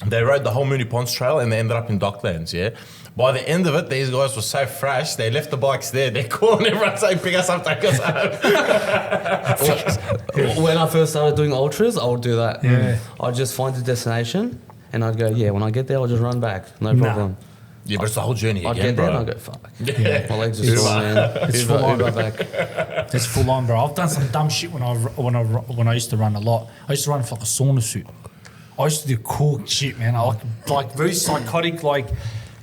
A: They rode the whole Moonee Ponds Trail and they ended up in Docklands, yeah. By the end of it, these guys were so fresh, they left the bikes there. They're calling everyone saying, pick us up, take us home.
C: When I first started doing ultras, I would do that.
B: Yeah.
C: I'd just find the destination and I'd go, yeah, when I get there, I'll just run back. No problem.
A: Yeah, but it's the whole journey
C: I'd
A: again,
C: get there
A: bro.
C: and I'd go, fuck.
B: Yeah.
C: My legs are sore, man.
B: It's full on.
C: Uber back.
B: It's full on, bro. I've done some dumb shit when I used to run a lot. I used to run for like a sauna suit. I used to do cool shit, man. I like very psychotic. Like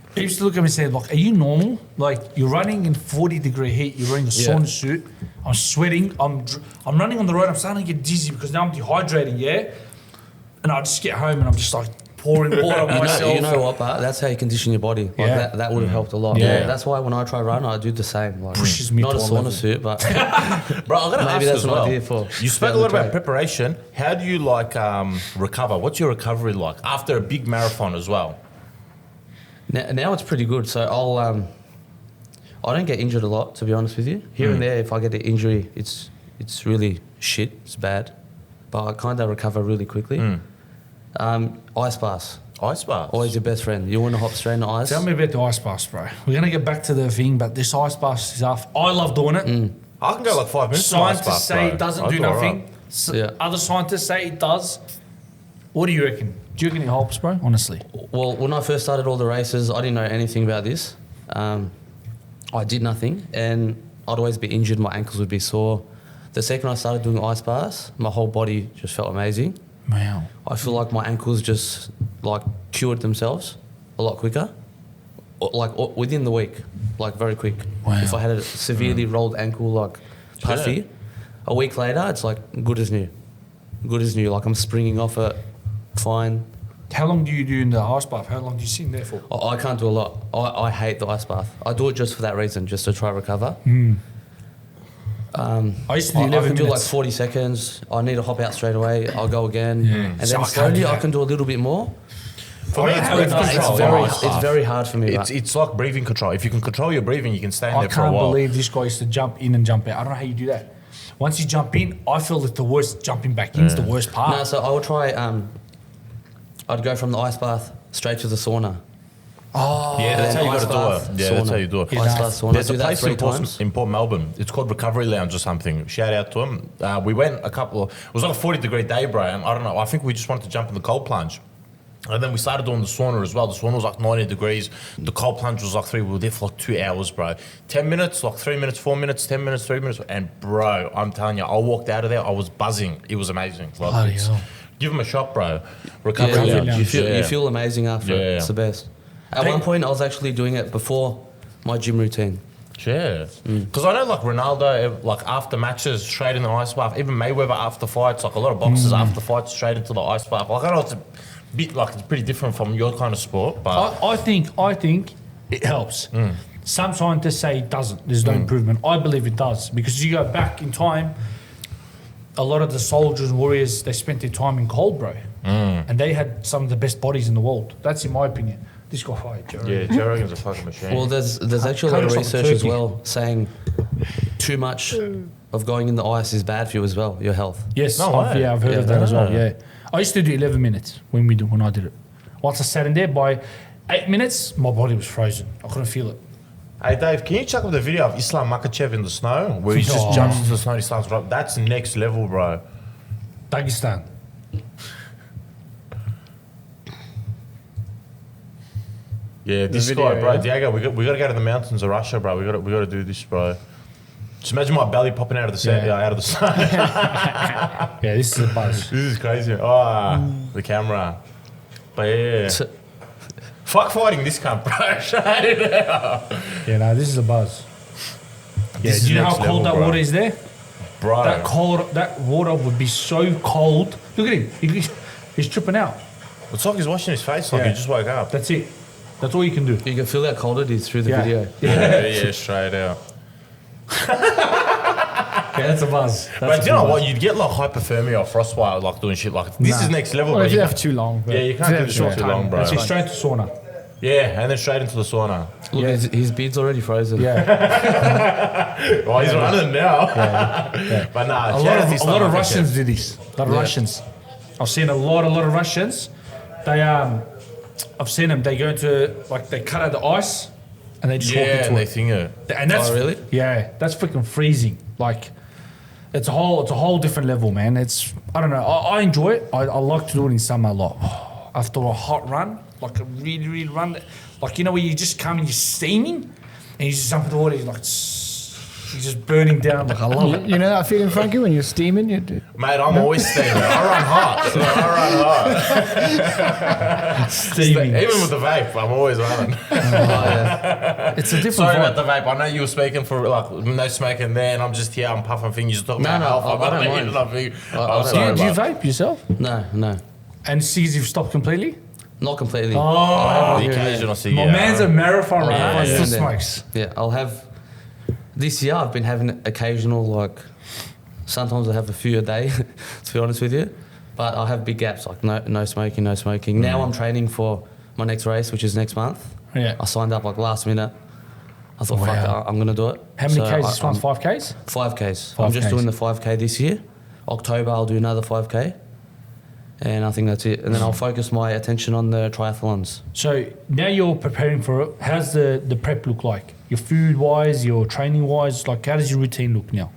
B: people used to look at me and say, "Like, are you normal? Like you're running in 40-degree heat. You're wearing a sauna suit. I'm sweating. I'm running on the road. I'm starting to get dizzy because now I'm dehydrating. Yeah, and I just get home and I'm just like pouring water on myself.
C: You know what, but that's how you condition your body. Like
B: Yeah.
C: that would have helped a lot.
B: Yeah.
C: That's why when I try run, I do the same. Like,
B: Pushes me
C: not
B: to
C: a
B: a
C: sauna
B: level.
C: suit, but
A: Bro, I'm gonna
C: maybe
A: ask
C: that's
A: as
C: an
A: well.
C: idea for.
A: You spoke a
C: down the
A: lot about
C: track.
A: preparation. How do you like recover? What's your recovery like after a big marathon as well?
C: Now it's pretty good. So I don't get injured a lot, to be honest with you. Here and there, if I get an injury, it's really shit. It's bad, but I kind of recover really quickly. Ice baths,
A: Ice baths.
C: always your best friend. You want to hop straight into ice?
B: Tell me about the ice baths, bro. We're gonna get back to the thing, but this ice bath stuff, I love doing it.
A: I can go like 5 minutes. in an ice
B: Scientists
A: bath,
B: say
A: bro.
B: it doesn't
A: I
B: do
A: all
B: nothing.
A: right.
C: Yeah.
B: Other scientists say it does. What do you reckon? Do you reckon it helps, bro? Honestly.
C: Well, when I first started all the races, I didn't know anything about this. I did nothing, and I'd always be injured. My ankles would be sore. The second I started doing ice baths, my whole body just felt amazing.
B: Wow.
C: I feel like my ankles just like cured themselves a lot quicker, within the week, like very quick.
B: Wow.
C: If I had a severely rolled ankle, like puffy, a week later it's like good as new. Like I'm springing off it, fine.
B: How long do you do in the ice bath? How long do you sit in there for?
C: I can't do a lot. I hate the ice bath. I do it just for that reason, just to try to recover.
B: I used to do
C: I
B: 11
C: can do like
B: minutes.
C: 40 seconds. I need to hop out straight away. I'll go again.
B: Yeah.
C: And
B: So I
C: then
B: can't
C: slowly
B: do
C: I
B: that.
C: can do a little bit more.
A: For me,
B: How
A: it's
B: it does
A: breathing
B: it.
A: control.
C: It's very hard for me.
A: It's like breathing control. If you can control your breathing, you can stay in
B: I
A: there for a
B: can't
A: while.
B: believe this guy used to jump in and jump out. I don't know how you do that. once you jump in, I feel that the worst jumping back in is the worst part.
C: No, so I would try. I'd go from the ice bath straight to the sauna.
B: Oh,
A: Yeah, that's how you got to
C: Ice
A: do
C: bath,
A: it. Yeah, that's
C: sauna.
A: how you do it.
C: Ice bath, sauna.
A: There's
C: Do
A: a
C: that
A: place
C: 3
A: in Port,
C: times.
A: in Port Melbourne. It's called Recovery Lounge or something. Shout out to them. We went it was like a 40-degree day, bro. And I don't know. I think we just wanted to jump in the cold plunge. And then we started doing the sauna as well. The sauna was like 90 degrees. The cold plunge was like 3. We were there for like 2 hours, bro. 10 minutes, like 3 minutes, 4 minutes, 10 minutes, 3 minutes. And bro, I'm telling you, I walked out of there. I was buzzing. It was amazing. Like,
B: Bloody hell.
A: give them a shot, bro. Recovery
C: Yeah,
A: Lounge.
C: you feel amazing after.
A: Yeah.
C: It's the best. At one point, I was actually doing it before my gym routine.
A: Yeah, because I know like Ronaldo, like after matches, straight in the ice bath. Even Mayweather after fights, like a lot of boxers after fights, straight into the ice bath. Like I know it's a bit like it's pretty different from your kind of sport, but
B: I think it helps. Some scientists say it doesn't. There's no improvement. I believe it does because you go back in time. A lot of the soldiers and warriors they spent their time in cold, bro, and they had some of the best bodies in the world. That's in my opinion. This guy fired Joe.
A: yeah, Joe Rogan's a fucking machine.
C: Well, there's actually a lot of
B: Comes from
C: research as
B: Turkey.
C: well saying too much of going in the ice is bad for you as well, your health.
B: Yes,
A: No way.
B: I've heard of that as well. Yeah, I used to do 11 minutes when I did it. Once I sat in there, by 8 minutes, my body was frozen. I couldn't feel it.
A: Hey Dave, can you check up the video of Islam Makhachev in the snow where he just
B: Oh.
A: jumps into the snow and he starts running? That's next level, bro.
B: Dagestan.
A: Yeah, this
D: video,
A: guy, bro,
D: yeah.
A: Deigo, we got to go to the mountains of Russia, bro. We got to do this, bro. Just imagine my belly popping out of the sand,
D: Yeah.
A: out of the sun.
B: Yeah, this is a buzz.
A: This is crazy. Oh, the camera. But yeah.
C: So-
A: Fuck fighting this cunt, bro. Straight it out.
B: Yeah, no, this is a buzz. Yeah,
A: This
B: do
A: is
B: you know how
A: next
B: cold
A: level,
B: that
A: bro.
B: water is there?
A: Bro.
B: That water would be so cold. Look at him. He's tripping out.
A: It's like he's washing his face like
B: Yeah.
A: he just woke up.
B: That's it. That's all you can do.
C: You can feel how cold it is through the
B: Yeah.
C: video.
A: Yeah, straight out.
B: Yeah, that's a buzz.
A: But do you know what? You'd get like hypothermia or frostbite like doing shit like this is next level,
D: Well,
A: bro.
D: if
A: You
D: you
A: can't-
D: have too long. but
A: Yeah, you can't
D: if
A: do
D: have
A: this
D: short
A: for too
D: time,
A: long, bro.
B: That's it,
D: fine.
B: straight to sauna.
A: Yeah, and then straight into the sauna.
C: Look, his beard's already frozen.
B: Yeah.
A: Well, he's running now. But nah,
B: A lot of Russians do this. A lot of Russians. I've seen a lot of Russians. They I've seen them. They go into like they cut out the ice, and they just walk
A: Yeah,
B: into
A: and they
B: it.
A: think it.
B: And that's
C: Oh, really?
B: Yeah, that's freaking freezing. Like, it's a whole different level, man. It's I don't know. I enjoy it. I like to do it in summer a lot. After a hot run, like a really run, like you know where you just come and you're steaming, and you just jump in the water. You're like, you're just burning down. Like I love it.
D: You know that feeling, Frankie, when you're steaming?
A: Mate, I'm always steaming. I run hot.
B: Steaming.
A: Even with the vape, I'm always running.
B: It's a different
A: Sorry
B: vibe.
A: about the vape. I know you were speaking for like no smoking there, and I'm just here. I'm puffing things. You're talking
C: No,
A: about
C: no,
A: health.
C: I
A: I've got
C: don't
A: to
C: mind.
A: eat nothing.
C: I
A: I'm
C: don't
A: sorry.
B: Do you
A: bro.
B: vape yourself?
C: No,
B: And cigs you've stopped completely?
C: not completely.
A: I have the occasional cigarette.
B: My man's a marathon runner.
A: Yeah,
B: He
A: yeah.
B: still smokes.
C: Yeah, I'll have. This year, I've been having occasional, like, sometimes I have a few a day, to be honest with you. But I have big gaps, like no smoking, no smoking. Now I'm training for my next race, which is next month.
B: Yeah.
C: I signed up like last minute. I thought, fuck it,
B: Wow.
C: I'm going to do it.
B: How many
C: So
B: Ks this one?
C: I'm-
B: 5Ks?
C: 5Ks. I'm just
B: 5Ks.
C: doing the 5K this year. October, I'll do another 5K. And I think that's it. And then I'll focus my attention on the triathlons.
B: So now you're preparing for it. How's the prep look like? Your food wise, your training wise, like how does your routine look now?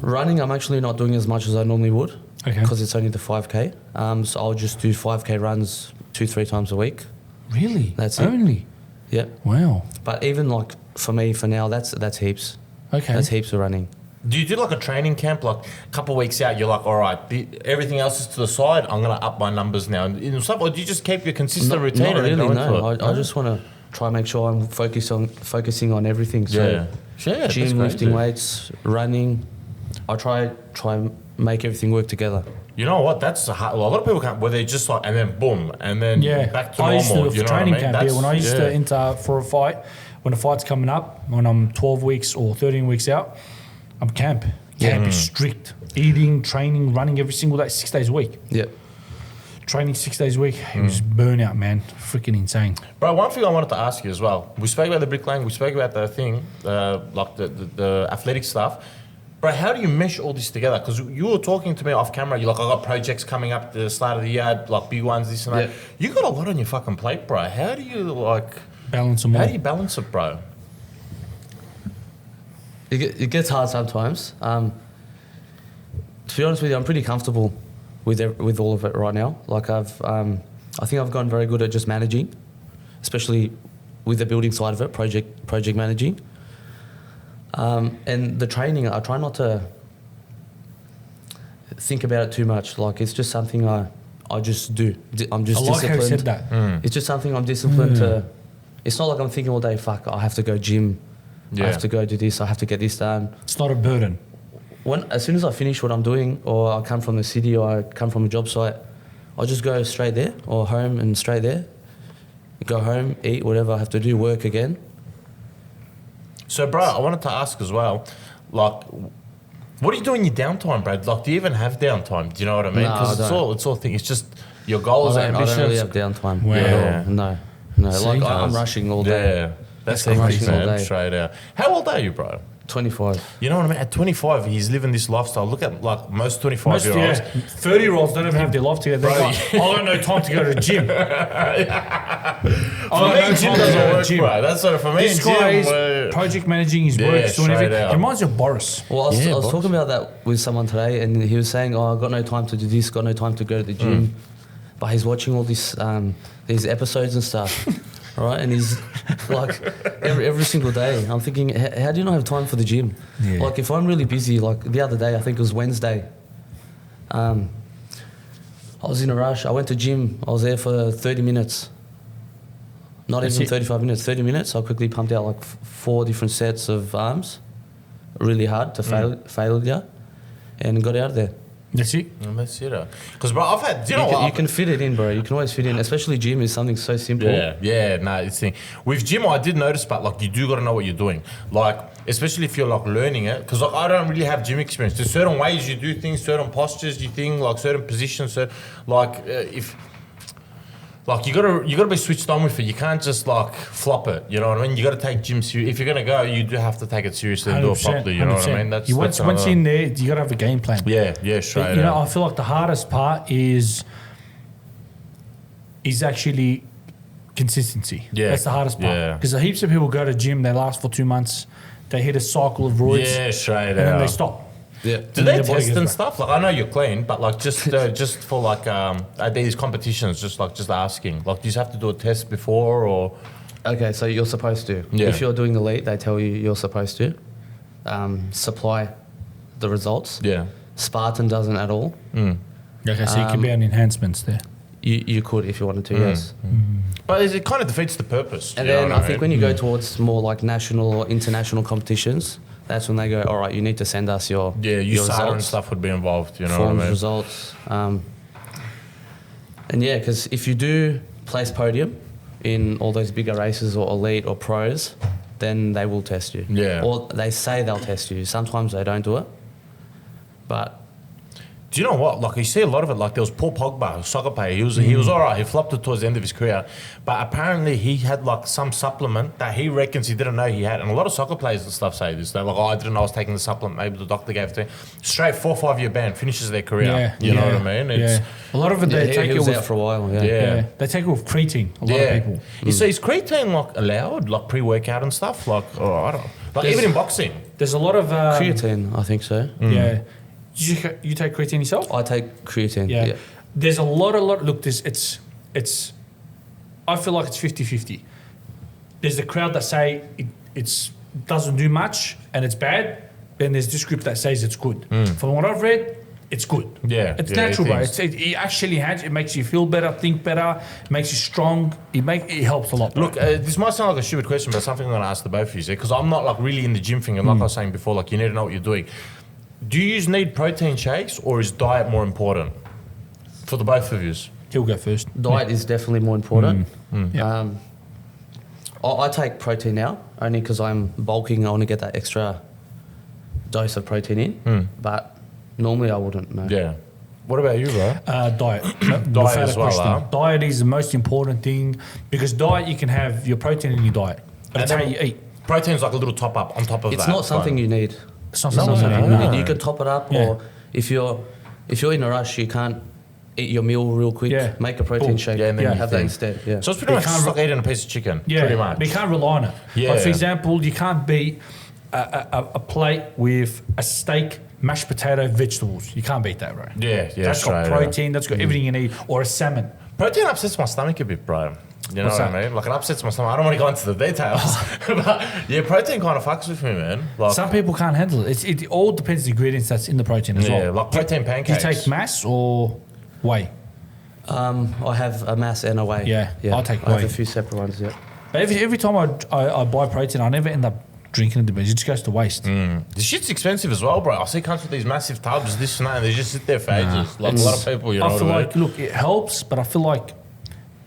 C: Running, I'm actually not doing as much as I normally would.
B: Okay.
C: Because it's only the 5K. So I'll just do 5K runs 2-3 times a week.
B: Really?
C: That's it.
B: Only?
C: Yeah.
B: Wow.
C: But even like for me, for now, that's heaps.
B: Okay.
C: That's heaps of running.
A: Do you do like a training camp, like a couple of weeks out? You're like, all right, everything else is to the side. I'm gonna up my numbers now, and stuff. Or do you just keep your consistent routine?
C: Not
A: and then
C: really,
A: go into
C: no.
A: it?
C: I just want to try and make sure I'm focusing on everything. So
A: Yeah. That's
C: gym, lifting
A: crazy.
C: weights, running. I try and make everything work together.
A: You know what? That's a lot of people can't. Where they just like, and then boom, and then
B: Yeah.
A: back to
B: I used to
A: normal.
B: do
A: You
B: a
A: know what I
B: training
A: mean?
B: camp
A: That's-
B: here when I used
A: yeah.
B: to enter for a fight. When a fight's coming up, when I'm 12 weeks or 13 weeks out, I'm camp. Camp is strict. Eating, training, running every single day, 6 days a week.
C: Yeah.
B: Training 6 days a week. It was burnout, man. Freaking insane.
A: Bro, one thing I wanted to ask you as well. We spoke about the bricklaying. We spoke about the thing, like the athletic stuff. Bro, how do you mesh all this together? Because you were talking to me off camera. You're like, I got projects coming up at the start of the year, like big ones, this and that.
C: Yeah.
A: You got a lot on your fucking plate, bro. How do you like
B: Balance them all.
A: How do you balance it, bro?
C: It gets hard sometimes. To be honest with you, I'm pretty comfortable with all of it right now. Like I think I've gotten very good at just managing, especially with the building side of it, project managing. And the training, I try not to think about it too much. Like it's just something I just do. I'm just
B: I like how
C: disciplined.
B: you said that.
C: It's just something I'm disciplined to. It's not like I'm thinking all day, fuck, I have to go gym.
A: Yeah.
C: I have to go do this. I have to get this done.
B: It's not a burden.
C: As soon as I finish what I'm doing, or I come from the city, or I come from a job site, I just go straight there, or home and straight there. Go home, eat whatever I have to do, work again.
A: So, bro, I wanted to ask as well, like, what do you do in your downtime, bro? Like, do you even have downtime? Do you know what I mean?
C: No,
A: Because
C: I don't.
A: it's all thing. It's just your goals and
C: I don't really
A: ambitions.
C: have downtime.
B: Wow.
C: at all. No.
B: See,
C: Like I'm
A: guys.
C: rushing all day.
A: Yeah, that's
C: I'm
A: easy,
C: rushing all
A: man.
C: day.
A: Straight out. How old are you, bro?
C: 25.
A: You know what I mean? At 25, he's living this lifestyle. Look at like most 25-year-olds.
B: 30-year-olds don't even have their life together. They're
A: Bro,
B: like, I got no time to go to the gym.
A: For me, gym doesn't work, bro. That's sort of for me.
B: This
A: Gym,
B: guy is project managing his work, doing
A: straight
B: everything.
A: out.
B: He reminds you of Boris.
C: Well, I
A: Yeah,
C: was
A: boss.
C: talking about that with someone today, and he was saying, "Oh, I got no time to do this, got no time to go to the gym," but he's watching all this these episodes and stuff, right? And he's like every single day. I'm thinking, how do you not have time for the gym?
B: Yeah.
C: Like if I'm really busy, like the other day, I think it was Wednesday. I was in a rush. I went to gym. I was there for 30 minutes. Not
B: That's
C: even
B: it.
C: 35 minutes, 30 minutes. I quickly pumped out like 4 different sets of arms, really hard to failure, and got out of there.
B: That's it.
A: That's it. Because, bro, I've had. Do you know what?
C: You can fit it in, bro. You can always fit in, especially gym is something so simple.
A: Yeah, no, it's thing. With gym, I did notice, but like you do got to know what you're doing. Like, especially if you're like learning it, because like I don't really have gym experience. There's certain ways you do things, certain postures you think, like certain positions. So, like if. Like you gotta be switched on with it. You can't just like flop it. You know what I mean? You gotta take gym serious. If you're gonna go, you do have to take it seriously and do it
B: 100%,
A: properly. You know what I mean?
B: 100%. Once
A: another-
B: you're in there, you got to have a game plan.
A: Yeah, straight.
B: You know,
A: out.
B: I feel like the hardest part is actually consistency.
A: Yeah,
B: That's the hardest part.
A: yeah.
B: Because heaps of people go to gym, they last for 2 months, they hit a cycle of roids,
A: Yeah, straight
B: and then
A: out.
B: they stop.
C: Yeah.
A: Do
B: And
A: they
B: their body
A: test
B: goes
A: and
B: back.
A: stuff? Like I know you're clean, but like just for like these competitions, just asking. Like, do you have to do a test before or?
C: Okay, so you're supposed to.
A: Yeah.
C: If you're doing elite, they tell you you're supposed to supply the results.
A: Yeah.
C: Spartan doesn't at all.
B: Okay, so you can be on enhancements there.
C: You could if you wanted to, yes.
A: But it kind of defeats the purpose.
C: And
A: you know
C: then
A: what
C: I think when you go towards more like national or international competitions, that's when they go, all right, you need to send us your
A: USADA and
C: results,
A: stuff would be involved. You know
C: forms,
A: what I mean?
C: results. And yeah, because if you do place podium in all those bigger races or elite or pros, then they will test you.
A: Yeah.
C: Or they say they'll test you. Sometimes they don't do it. But
A: Do you know what? Like you see a lot of it. Like there was Paul Pogba, a soccer player. He was all right. He flopped it towards the end of his career, but apparently he had like some supplement that he reckons he didn't know he had. And a lot of soccer players and stuff say this. They're like, oh, I didn't know I was taking the supplement. Maybe the doctor gave it to me. Straight 4 or 5 year ban, finishes their career. You know what I mean?
B: Yeah. A lot of it they take
C: he
B: it
C: was
B: with
C: out for a while. Yeah.
A: Yeah.
B: They take it with creatine. A lot of people.
A: So is creatine like allowed, like pre-workout and stuff? Like, oh, I don't know. Like
B: There's-
A: even in boxing.
B: There's a lot of
C: Creatine, I think so.
B: Yeah. You take creatine yourself?
C: I take creatine.
B: Yeah.
C: Yeah.
B: There's a lot. Look, it's. I feel like it's 50-50. There's the crowd that say it's doesn't do much and it's bad. Then there's this group that says it's good. From what I've read, it's good.
A: Yeah,
B: It's
A: yeah,
B: natural,
A: it
B: bro.
A: is.
B: It actually it makes you feel better, think better, makes you strong. It helps a lot. Bro.
A: Look, this might sound like a stupid question, but something I'm going to ask the both of you, because I'm not like really in the gym thing, and like I was saying before, like you need to know what you're doing. Do you need protein shakes, or is diet more important for the both of you?
B: He'll go first.
C: Diet is definitely more important.
B: Yeah.
C: I take protein now only because I'm bulking. I want to get that extra dose of protein in. But normally I wouldn't. No.
A: Yeah. What about you, bro?
B: Diet.
A: Diet as well, huh?
B: Diet is the most important thing because diet you can have your protein in your diet, but
A: And
B: it's how
A: then-
B: you eat.
A: Protein's like a little top up on top of
C: It's
A: that.
C: not something you need.
B: It's not
C: It's not
B: something
C: something
B: you
C: you
B: need.
C: need. You can top it up,
B: Yeah.
C: or if you're in a rush, you can't eat your meal real quick.
B: Yeah.
C: Make a protein
B: Boom.
C: shake.
A: Yeah, and then you
C: have that
A: think.
C: instead. Yeah.
A: So it's pretty
B: You
A: much
B: can't
A: just like eating a piece of chicken.
B: Yeah,
A: Pretty much.
B: but you can't rely on it.
A: Yeah.
B: Like for example, you can't beat a plate with a steak, mashed potato, vegetables. You can't beat that, bro.
A: Yeah,
B: That's got
A: straight
B: protein. That's got everything you need. Or a salmon.
A: Protein upsets my stomach a bit, bro. You know
B: What's
A: what
B: that?
A: I mean? Like it upsets my stomach. I don't want to go into the details, but yeah, protein kind of fucks with me, man. Like,
B: Some people can't handle it. It all depends on the ingredients that's in the protein as
A: yeah,
B: well.
A: like protein
B: Do you
A: pancakes.
B: take mass or whey?
C: I have a mass and a whey.
B: Yeah, I'll take
C: I have
B: whey.
C: a few separate ones. Yeah.
B: But every time I buy protein, I never end up drinking it because it just goes to waste.
A: This shit's expensive as well, bro. I see cunts with these massive tubs, this and that, and they just sit there for ages. Like a lot of people, you know
B: I feel
A: what I mean?
B: like, look, it helps, but I feel like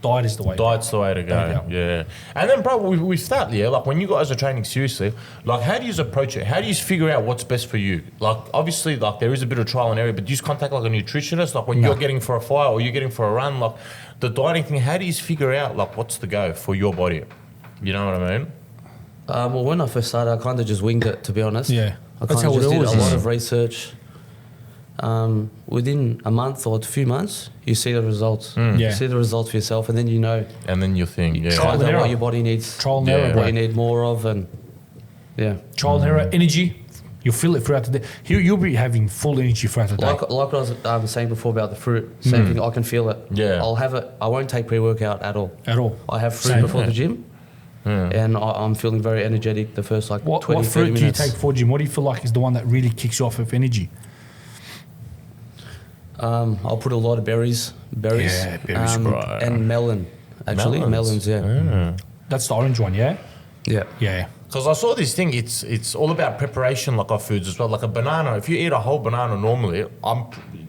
B: diet is the way.
A: Diet's the way to go.
B: Yeah.
A: Yeah. And then, bro, with that, yeah, like when you guys are training seriously, like how do you approach it? How do you figure out what's best for you? Like obviously, like there is a bit of trial and error, but do you contact like a nutritionist? Like when
B: No.
A: you're getting for a fight or you're getting for a run, like the dieting thing, how do you figure out like what's the go for your body? You know what I mean?
C: Well, when I first started, I kind of just winged it, to be honest.
B: Yeah.
C: I
B: That's
C: kind of
B: how it
C: just did
B: always
C: a lot
B: is.
C: of research. Within a month or a few months, you see the results.
B: Yeah.
C: You see the results for yourself, and then you know
A: And then you think, yeah.
B: Trial and
C: kind of
B: error.
C: what your body needs,
B: Trial and
A: Yeah.
B: error,
C: what
B: bro.
C: you need more of, and yeah.
B: Trial and error, energy. You'll feel it throughout the day. You'll be having full energy throughout the day.
C: Like what I was saying before about the fruit, same thing. I can feel it.
A: Yeah.
C: I'll have it. I won't take pre-workout at all.
B: At all.
C: I have fruit
B: Same.
C: before the gym, and I'm feeling very energetic the first like
B: What
C: 20, 30
B: fruit do you
C: minutes.
B: take for gym? What do you feel like is the one that really kicks you off with energy?
C: I'll put a lot of berries,
B: Yeah, berries,
A: bro.
C: and melon. Actually, melons, yeah.
B: That's the orange one, yeah?
C: Yeah.
B: Yeah.
A: Because I saw this thing, it's all about preparation like of foods as well. Like a banana, if you eat a whole banana normally,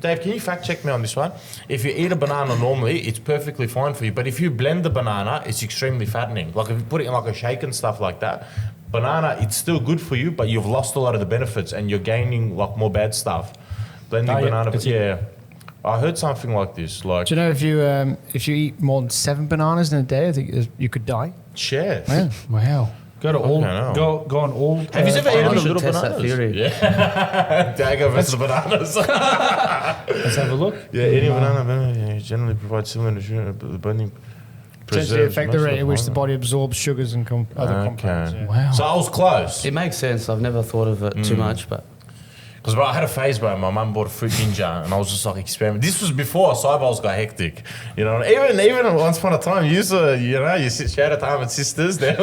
A: Dave, can you fact check me on this one? If you eat a banana normally, it's perfectly fine for you. But if you blend the banana, it's extremely fattening. Like if you put it in like a shake and stuff like that, banana, it's still good for you, but you've lost a lot of the benefits and you're gaining like more bad stuff. Blending
B: Oh, yeah,
A: banana,
B: that's it.
A: yeah. I heard something like this, like
D: Do you know if you eat more than 7 bananas in a day, I think you could die.
A: share.
D: Yeah.
B: Wow. Go to all.
A: know.
B: Go on all.
A: Have you ever
C: I
A: eaten the
C: should
A: little
C: test that
A: bananas?
C: theory.
A: Yeah. Deigo versus the bananas.
B: Let's have a look.
A: Yeah, eating banana generally provides similar nutrition, but the blending
D: Essentially
A: preserves
D: affect the
A: most
D: rate
A: of
D: at which the
A: fiber.
D: body absorbs sugars and other
A: Okay.
D: compounds. Yeah.
B: Wow.
A: So I was close.
C: It makes sense. I've never thought of it too much, but
A: Because bro, I had a phase, bro. My mum bought a fruit ninja, and I was just like experimenting. This was before side bowls got hectic, you know. Even once upon a time, you sit shout out to Ahmad sisters. They'll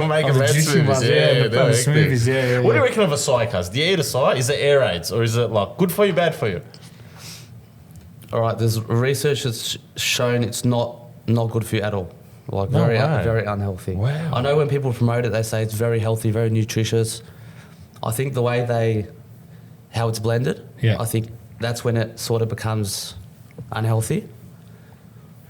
A: make
B: Oh,
A: a
B: the
A: red
B: juicy
A: smoothies.
B: ones, yeah,
A: Yeah,
B: the
A: they're hectic.
B: smoothies, yeah.
A: What do you reckon of a soy, cuz? Do you eat a soy? Is it air aids or is it like good for you, bad for you?
C: all right. There's research that's shown it's not good for you at all. Like
A: No
C: very
A: way.
C: very unhealthy.
A: Wow.
C: I know when people promote it, they say it's very healthy, very nutritious. I think the way how it's blended,
B: Yeah.
C: I think that's when it sort of becomes unhealthy.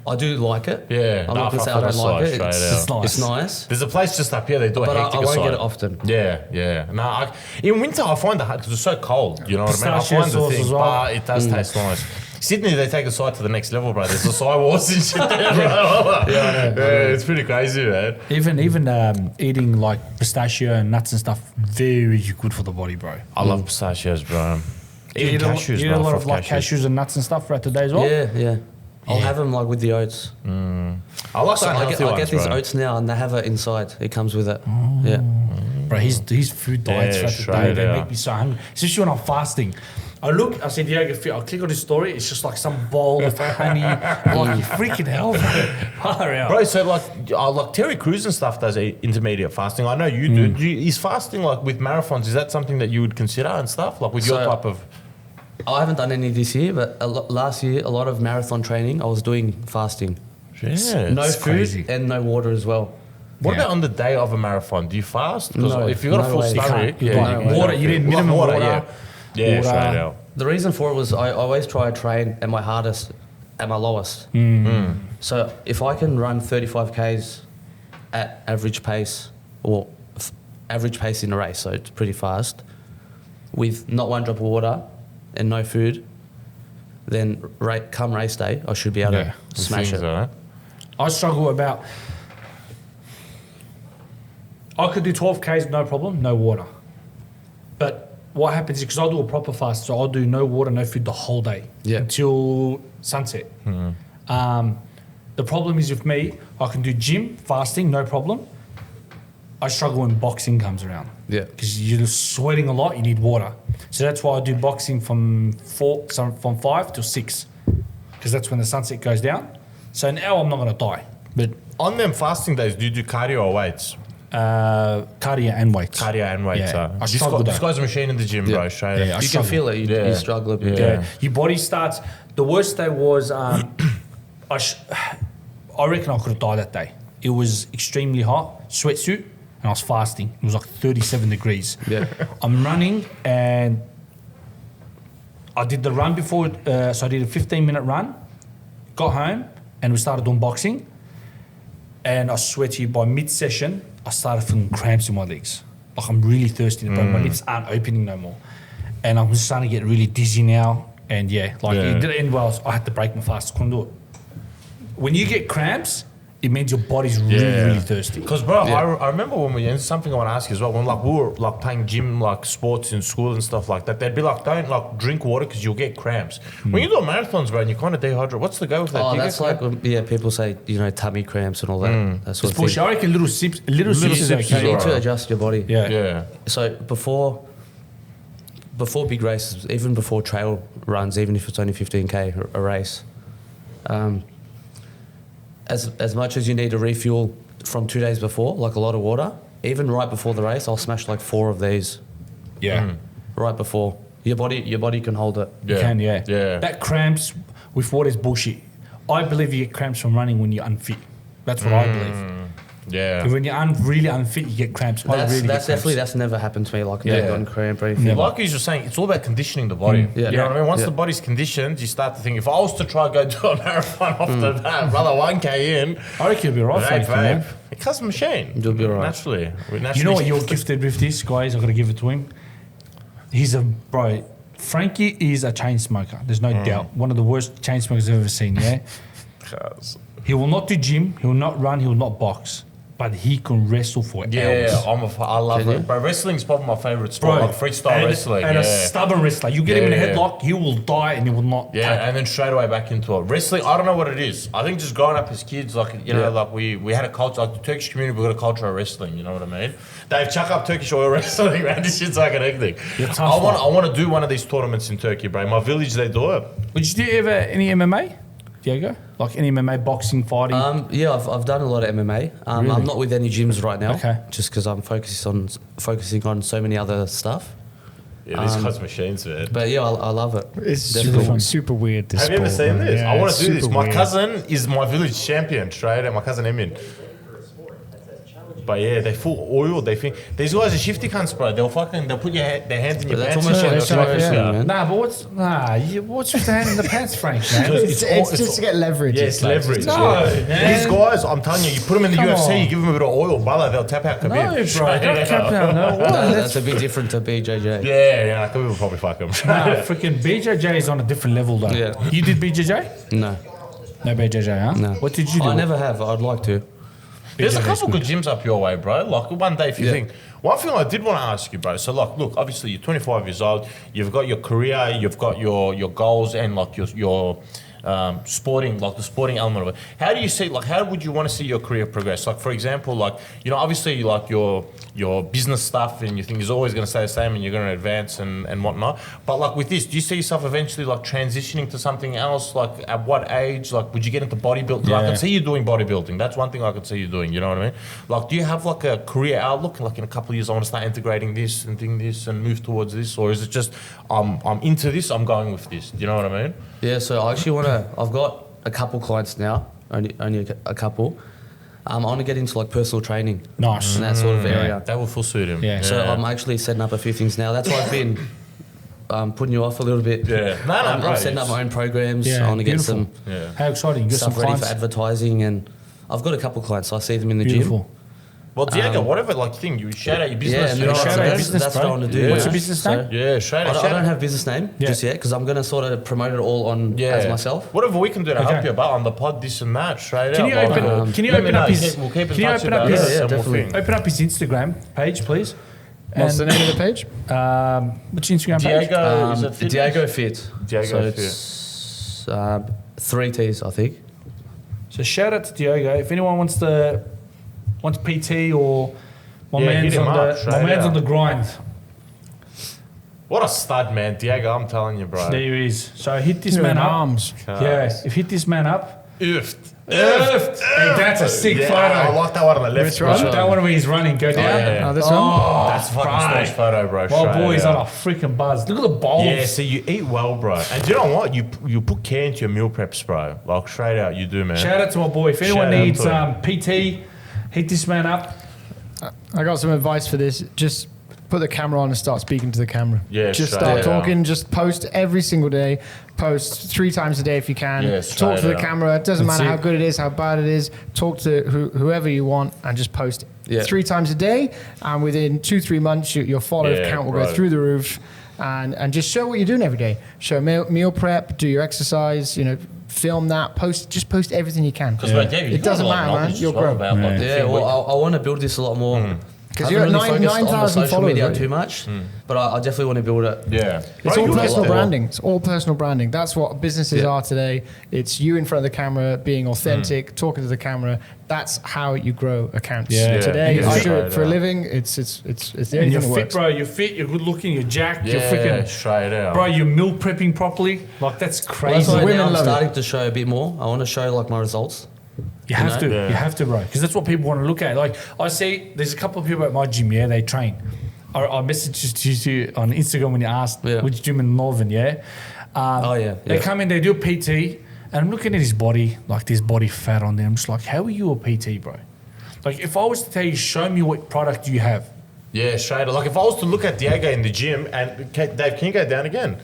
C: I do like it.
A: Yeah,
C: I'm
A: nah,
C: not gonna say
A: fuck
C: I
A: that
C: don't like
A: soy,
C: it.
A: straight
C: It's,
A: out.
C: it's nice.
A: There's a place just up here. They do
C: But
A: a
C: I
A: hectic
C: won't
A: soy.
C: get it often.
A: Yeah. No, in winter I find it hard because it's so cold. You know what I mean? I
B: Pistachio
A: find the
B: sauce
A: thing,
B: as well.
A: but it does taste nice. Sydney, they take the side to the next level, bro. There's the soy wars and shit there, bro. Yeah, it's pretty crazy, man.
B: Even eating like pistachio and nuts and stuff, very good for the body, bro.
A: I love pistachios, bro.
B: You
A: Even
B: eat
A: cashews,
B: you eat
A: bro.
B: a lot
A: I
B: of
A: love
B: like cashews and nuts and stuff throughout the day as well.
C: Yeah. I'll have them like with the oats.
A: I like
C: So
A: the
C: I
A: unhealthy
C: get
A: ones,
C: these
A: bro.
C: oats now, and they have it inside. It comes with it. Yeah.
B: Bro, his food diets
A: Yeah,
B: throughout the day,
A: straight
B: they
A: out.
B: make me so hungry. Especially when I'm fasting. I said, Deigo, I'll click on his story, it's just like some bowl of honey. I'm like, you freaking hell, bro. Far out.
A: Bro, so like Terry Crews and stuff does intermediate fasting. I know you do. Is fasting like with marathons? Is that something that you would consider and stuff? Like with your
C: So-
A: type of
C: I haven't done any this year, but last year, a lot of marathon training, I was doing fasting.
A: yeah.
C: No
B: It's
C: food
B: crazy.
C: and no water as well.
A: What
B: Yeah.
A: about on the day of a marathon? Do you fast? Because
C: No,
A: if you've got a
C: no
A: full
C: way. You
A: stomach,
B: can't. You can't.
A: can
B: Water,
A: go
B: you
A: for
B: need
A: it.
B: minimum water.
A: Yeah,
B: Water.
A: straight out.
C: The reason for it was I always try to train at my hardest, at my lowest. So if I can run 35 Ks at average pace, or average pace in a race, so it's pretty fast, with not one drop of water and no food, then come race day, I should be able
B: Yeah.
C: to smash
A: Things,
C: it.
A: alright.
B: I struggle about. I could do 12 Ks, no problem, no water. But what happens is, because I do a proper fast, so I'll do no water, no food the whole day until sunset. The problem is with me, I can do gym, fasting, no problem. I struggle when boxing comes around.
C: Yeah.
B: Because you're sweating a lot, you need water. So that's why I do boxing from 5 till 6, because that's when the sunset goes down. So now I'm not going to die. But
A: On them fasting days, do you do cardio or weights?
B: cardio and weights.
A: Cardio and weights.
B: Yeah. I
A: This,
B: struggle with
A: this
B: that.
A: guy's a machine in the gym, bro. Straight.
B: Yeah, I
C: You can
B: struggle.
C: feel it. You struggle a bit.
A: Yeah.
B: Your body starts. The worst day was, I reckon I could have died that day. It was extremely hot, sweatsuit, and I was fasting. It was like 37 degrees.
C: Yeah.
B: I'm running, and I did the run before. So I did a 15-minute run, got home, and we started doing boxing. And I swear to you, by mid-session, I started feeling cramps in my legs. Like I'm really thirsty, bro. My lips aren't opening no more. And I'm starting to get really dizzy now. And it didn't end well. I had to break my fast. Couldn't do it. When you get cramps, it means your body's really thirsty.
A: Because, bro, I remember when and something I want to ask you as well. When like we were like playing gym, like sports in school and stuff like that, they'd be like, don't like drink water because you'll get cramps. When you do marathons, bro, and you kind of dehydrate, what's the go with that?
C: Oh,
A: Do you
C: that's
A: get
C: like people say, tummy cramps and all that. That sort
B: It's
C: of
B: bullshit.
C: thing.
B: I reckon little sips is
A: sips is
C: You
B: okay.
C: need
A: alright.
C: to adjust your body.
B: Yeah.
C: So before big races, even before trail runs, even if it's only 15k a race, as much as you need to refuel from 2 days before, like a lot of water, even right before the race, I'll smash like 4 of these
B: Yeah.
C: right before. Your body can hold it.
B: You can, yeah.
A: Yeah.
B: That cramps with water is bullshit. I believe you get cramps from running when you're unfit. That's what I believe.
A: Yeah.
B: If when you're really unfit, you get cramps.
C: That's never happened to me. Like never gotten cramp or anything.
A: Like you were saying, it's all about conditioning the body.
C: Yeah.
A: You know what I mean? Once
C: Yeah.
A: the body's conditioned, you start to think, if I was to try go do a marathon after that, brother, 1K in,
B: I reckon you'll be right,
A: vape,
B: Frank, man.
A: vape. It comes from machine.
C: You'll be all right.
A: Naturally.
B: You know what you're gifted with this, guys? I've got to give it to him. Frankie is a chain smoker. There's no doubt. One of the worst chain smokers I've ever seen, yeah? He will not do gym. He will not run. He will not box. But he can wrestle for hours.
A: I love
C: Can you?
A: it. Bro, wrestling's probably my favourite sport, like freestyle wrestling.
B: And a stubborn wrestler. You get him in a
A: Yeah.
B: headlock, he will die and he will not take it.
A: And then straight away back into it. Wrestling, I don't know what it is. I think just growing up as kids, like, like we had a culture, like the Turkish community, we got a culture of wrestling, you know what I mean? Dave, chuck up Turkish oil wrestling, man. This shit's like an egg thing. I want to do one of these tournaments in Turkey, bro. My village, they do it.
B: Would you do ever any MMA, Deigo? Like any MMA, boxing, fighting?
C: Yeah, I've done a lot of MMA. I'm not with any gyms right now.
B: Okay.
C: Just because I'm focusing on so many other stuff.
A: Yeah, these guys machines, man.
C: But yeah, I love it.
D: It's
C: Definitely.
D: super weird. This
A: Have you ever
D: sport,
A: seen
D: man.
A: this?
D: Yeah,
A: I want
D: it's
A: to do this.
D: super
A: My
D: weird.
A: cousin is my village champion, straight out. My cousin Emin. But yeah, they full oil. They think these guys are shifty cunts, bro. They'll put their hands in your
C: But that's
A: pants.
C: almost
A: and
C: like
A: shit. They'll
C: wrestling,
A: fuck you.
C: man.
B: Nah, but what's with the hand in the pants, Frank, man?
D: It's just to get leverage.
A: Yeah, it's
D: like-
A: leverage.
B: No,
A: yeah.
B: man.
A: These guys, I'm telling you, you put them in the
B: Come
A: UFC,
B: on.
A: you give them a bit of oil, brother, they'll tap out Khabib.
B: No, bro,
A: Straight
B: don't
A: out.
B: cap out. No, what?
C: No, that's a bit different to BJJ.
A: Yeah, Khabib will probably fuck him.
B: Nah, freaking BJJ is on a different level, though.
C: Yeah.
B: You did BJJ?
C: No,
B: No BJJ, huh?
C: no.
B: What did you do?
C: I never have. I'd like to.
A: There's a
B: BJJ 's
A: couple good gyms up your way, bro. Like one day if you think. One thing I did want to ask you, bro. So look, obviously you're 25 years old. You've got your career, you've got your goals, and like your sporting, like the sporting element of it. How do you see? Like, how would you want to see your career progress? Like, for example, like obviously like your business stuff and your thing is always going to stay the same, and you're going to advance and whatnot. But like with this, do you see yourself eventually like transitioning to something else? Like at what age? Like, would you get into bodybuilding?
B: Yeah.
A: I can see you doing bodybuilding. That's one thing I can see you doing. You know what I mean? Like, do you have like a career outlook? Like in a couple of years, I want to start integrating this and doing this and move towards this, or is it just I'm into this, I'm going with this? Do you know what I mean?
C: Yeah, so I actually I've got a couple clients now, only a couple. I want to get into like personal training.
B: Nice.
C: In that sort of area.
A: That will full suit him.
B: Yeah.
C: So I'm actually setting up a few things now. That's why I've been putting you off a little bit.
A: Yeah. No,
C: I'm
A: bro,
C: setting up my own programs.
B: Yeah,
C: I want to get
B: beautiful.
C: some
A: Yeah.
B: How exciting. You got some
C: stuff ready for
B: clients.
C: advertising, and I've got a couple clients. So I see them in the
B: Beautiful.
A: Well, Deigo, whatever like thing, you shout out your
C: gym. Yeah,
A: business.
C: and
A: you know
B: shout
A: what
B: out
A: I'm
B: your
A: saying?
B: business,
C: that's
B: bro.
C: what I want to do.
B: What's
C: yeah.
B: your business
C: So
B: name?
A: Yeah, straight
C: I
A: out.
C: don't have business name
B: Yeah.
C: just yet because I'm going to sort of promote it all on as myself.
A: Whatever we can do to help
B: Okay.
A: you about on the pod, this and that, straight
B: Can
A: out.
B: you
A: like,
B: open? Can you
A: let me
B: open
A: know.
B: up his?
A: We'll keep in
B: Can you
A: touch
B: open up
A: about
B: his?
A: it, and we'll
C: definitely.
A: think.
B: Open up his Instagram page, please.
D: What's the name of the page?
B: Which Instagram page?
A: Deigo, is it fitness?
C: Deigo Fit.
A: Deigo
C: so
A: Fit.
C: it's 3 T's, I think.
B: So shout out to Deigo. If anyone wants PT or my
A: Yeah,
B: man's
A: hit him
B: on
A: up,
B: the
A: straight out.
B: on the grind.
A: What a stud, man. Deigo, I'm telling you, bro.
B: There he is. So hit this
D: You're
B: man
D: in
B: up.
D: arms.
B: Yeah, if hit this man up.
A: Oofed.
B: Hey, that's a sick
A: Yeah,
B: photo.
A: I like that one on the left.
D: Which one?
A: bro.
B: That one where he's running. Go down.
A: yeah.
D: Oh, this one?
A: That's a fucking
B: right.
A: stash photo, bro.
B: My
A: straight
B: boy's
A: out.
B: on a freaking buzz. Look at the bowls.
A: Yeah, so you eat well, bro. And do you know what? You put care into your meal preps, bro. Like, straight out, you do, man.
B: Shout out to my boy. If anyone
A: Shout out
B: needs
A: to
B: PT, hit this man up.
D: I got some advice for this. Just put the camera on and start speaking to the camera.
A: Yeah,
D: just
A: straight
D: start
A: out.
D: talking. Just post every single day. Post 3 times a day if you can.
A: Yeah,
D: Talk
A: straight
D: to the
A: out.
D: camera. It doesn't
B: That's
D: matter
B: it.
D: how good it is, how bad it is. Talk to whoever you want and just post
C: Yeah.
D: 3 times a day. And within 2-3 months, your followers
A: Yeah,
D: count will
A: bro.
D: go through the roof. And just show what you're doing every day. Show meal prep. Do your exercise. Film that. Just post everything you can.
A: Because, bro, Dave, you
D: It
A: got
D: doesn't
A: a lot of
D: matter, man.
A: knowledge as
D: You'll
A: well
D: grow.
A: about, like, the
C: Yeah,
A: thing
C: well, I want to build this a lot more.
D: Because
C: Haven't
D: you're at
C: really focused on the
D: 9,000
C: social
D: followers.
C: media
D: right?
C: too much, but I definitely want to build it.
A: Yeah.
D: It's
A: Bro,
D: all
A: you
D: personal
A: got-
D: branding. It's all personal branding. That's what businesses
C: Yeah.
D: are today. It's you in front of the camera, being authentic, talking to the camera. That's how you grow accounts.
B: Yeah.
D: Today,
A: Yeah.
D: I do it for a
A: Yeah.
D: living. It's the
B: And
D: only
B: you're
D: thing that
B: fit,
D: works.
B: bro. You're fit. You're good looking. You're jacked. You're
A: Yeah,
B: freaking.
A: straight out.
B: Bro, you're meal prepping properly. Like, that's
C: That's
B: crazy.
C: why
D: Women
C: now I'm
D: love it.
C: starting to show a bit more. I want to show like my results.
B: You have to.
A: Yeah.
B: You have to, bro. Because that's what people want to look at. Like, I see there's a couple of people at my gym, yeah, they train. I messaged you on Instagram when you asked
C: Yeah.
B: which gym in Northern, yeah?
C: Oh, yeah,
B: They
C: yeah.
B: come in, they do a PT, and I'm looking at his body, like there's body fat on there. I'm just like, how are you a PT, bro? Like, if I was to tell you, show me what product you have.
A: Yeah, straight out. Like, if I was to look at Deigo in the gym, and Dave, can you go down again?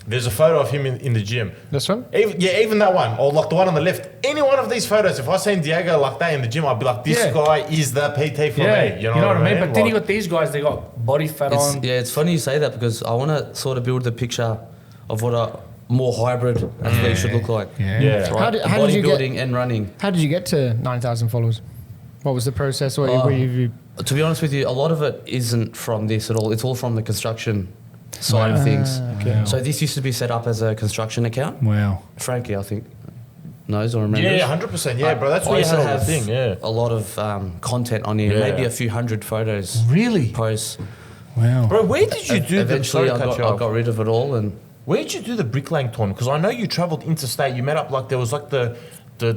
A: There's a photo of him in the gym.
D: This one?
A: Even that one, or like the one on the left. Any one of these photos, if I seen Deigo like that in the gym, I'd be like, this
B: Yeah.
A: guy is the PT for me. You know what I mean?
B: But then you
A: Like-
B: got these guys, they got body fat on.
C: It's funny you say that because I want to sort of build the picture of what a more hybrid athlete should look like.
B: Yeah.
A: Yeah.
C: Right?
D: How did you get-
C: Bodybuilding and running.
D: How did you get to 9,000 followers? What was the process? Or were you
C: To be honest with you, a lot of it isn't from this at all. It's all from the construction side of things.
B: okay.
C: So this used to be set up as a construction account.
B: Wow.
C: Frankie, I think, knows or remembers.
A: Yeah, 100%. Yeah, bro. That's
C: I
A: where you
C: used
A: had
C: to
A: all the
C: have
A: thing. Yeah.
C: a lot of content on here,
A: Yeah.
C: maybe a few hundred photos,
B: Really?
C: posts.
B: Wow.
A: Bro, where did you do
C: Eventually,
A: the?
C: I
A: Sorry to cut you
C: got
A: off.
C: rid of it all, and
A: Where did you do the bricklaying tournament? Because I know you travelled interstate. You met up like there was like the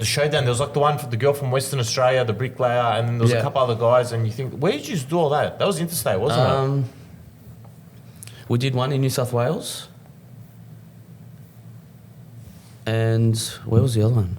A: showdown. There was like the one for the girl from Western Australia, the bricklayer, and then there was a
C: Yeah.
A: couple other guys. And you think, where did you do all that? That was interstate, wasn't it?
C: we did one in New South Wales. And where was the other one?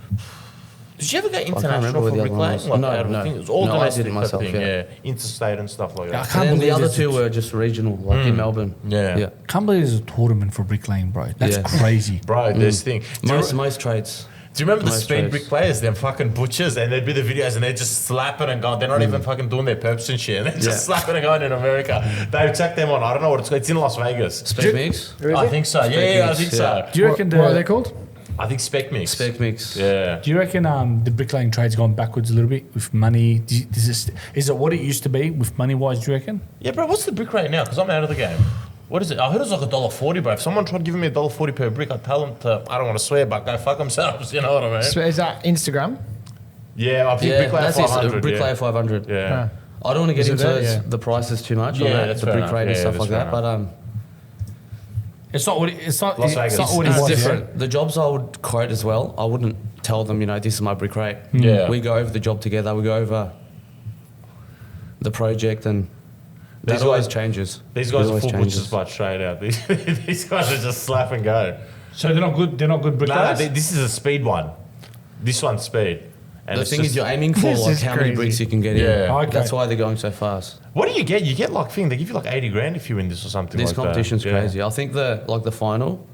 A: Did you ever go
C: remember
A: international
C: where
A: for
C: the other one
A: bricklaying?
C: was.
A: Like,
C: No,
A: out of the
C: no.
A: thing? It was all
C: No, I
A: domestic
C: did it
A: type
C: myself,
A: thing,
C: yeah.
A: interstate and stuff like
B: I
A: that.
B: can't
C: And then the
B: believe
C: other
B: there's
C: two
B: a-
C: were just regional, like in Melbourne.
A: Yeah.
C: Yeah.
B: Can't believe there's a tournament for bricklaying, bro. That's
C: Yeah.
B: crazy.
A: Bro, this thing. Do you,
C: Most trades.
A: do you remember the
C: most
A: speed
C: trades.
A: bricklayers, them fucking butchers, and they'd be the videos and they're just slapping and going. They're not even fucking doing their purpose and shit. And they're just
C: Yeah.
A: slapping and going in America. They've checked them on. I don't know what it's called. It's in Las Vegas.
C: Spec Mix.
A: I think so. Yeah, I think so.
B: Do you reckon
D: what are they called?
A: I think Spec Mix.
C: Spec Mix.
A: Yeah.
B: Do you reckon the bricklaying trade's gone backwards a little bit with money? Is it what it used to be with money wise? Do you reckon?
A: Yeah, bro. What's the brick rate now? Because I'm out of the game. What is it? I heard it's like $1.40, bro. If someone tried giving me $1.40 per brick, I'd tell them to. I don't want to swear, but go fuck themselves. You know what I mean?
D: So is that Instagram?
A: Yeah, I think
C: Yeah,
A: bricklayer
C: that's it.
A: 500.
C: Bricklayer 500.
A: Yeah.
C: I don't want to get
D: Is it
C: into
D: there? Yeah.
C: the prices too much
A: Yeah,
C: on that,
A: that's
C: the
A: fair
C: brick
A: enough.
C: rate and
A: Yeah,
C: stuff
A: that's
C: like
A: fair
C: that.
A: enough.
C: But
B: It's not what it's not.
A: Las
B: It's
A: Vegas.
B: not what it
C: it's
B: was.
C: different. The jobs I would quote as well, I wouldn't tell them, this is my brick rate.
A: Yeah.
C: We go over the job together. We go over the project, and
A: These
C: that always
A: guys-
C: changes.
A: These
C: It
A: guys are
C: always
A: full
C: changes.
A: butchers, but straight out. These guys are just slap and go.
B: So they're not good. They're not good
A: Nah,
B: bricklayers.
A: this is a speed one. This one's speed. And
C: The
A: it's
C: thing
A: just-
C: is, you're aiming for
D: This
C: like
D: is
C: how many
D: crazy.
C: bricks you can get
A: Yeah.
C: in.
B: Okay.
C: That's why they're going so fast.
A: What do you get? You get like thing. They give you like 80 grand if you win this or something.
C: This
A: like
C: competition's
A: that. Yeah.
C: crazy. I think the final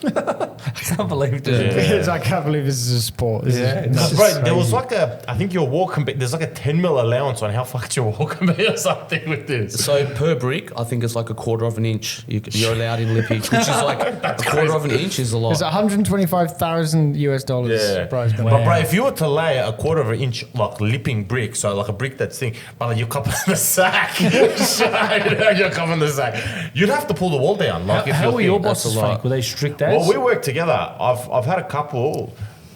B: I can't believe this.
D: Because I can't believe this is a sport. This
B: Yeah.
D: is,
A: No,
D: this is
A: bro, there was
D: crazy.
A: like I think your wall can be, there's like a 10 mil allowance on how fucked your wall can be or something with this.
C: So per brick, I think it's like a quarter of an inch. You're allowed in lippage, which is like a quarter of an inch is a lot.
D: It's $125,000
A: Yeah.
D: prize money.
A: But bro, if you were to lay a quarter of an inch like lipping brick, so like a brick that's thin, but you're copping the sack. You're copping the sack. You'd have to pull the wall down. Like if
B: How
A: you're
B: were your
A: thin.
B: bosses,
C: That's a lot.
B: Frank? Were they strict as?
A: Well, we work together. I've had a couple.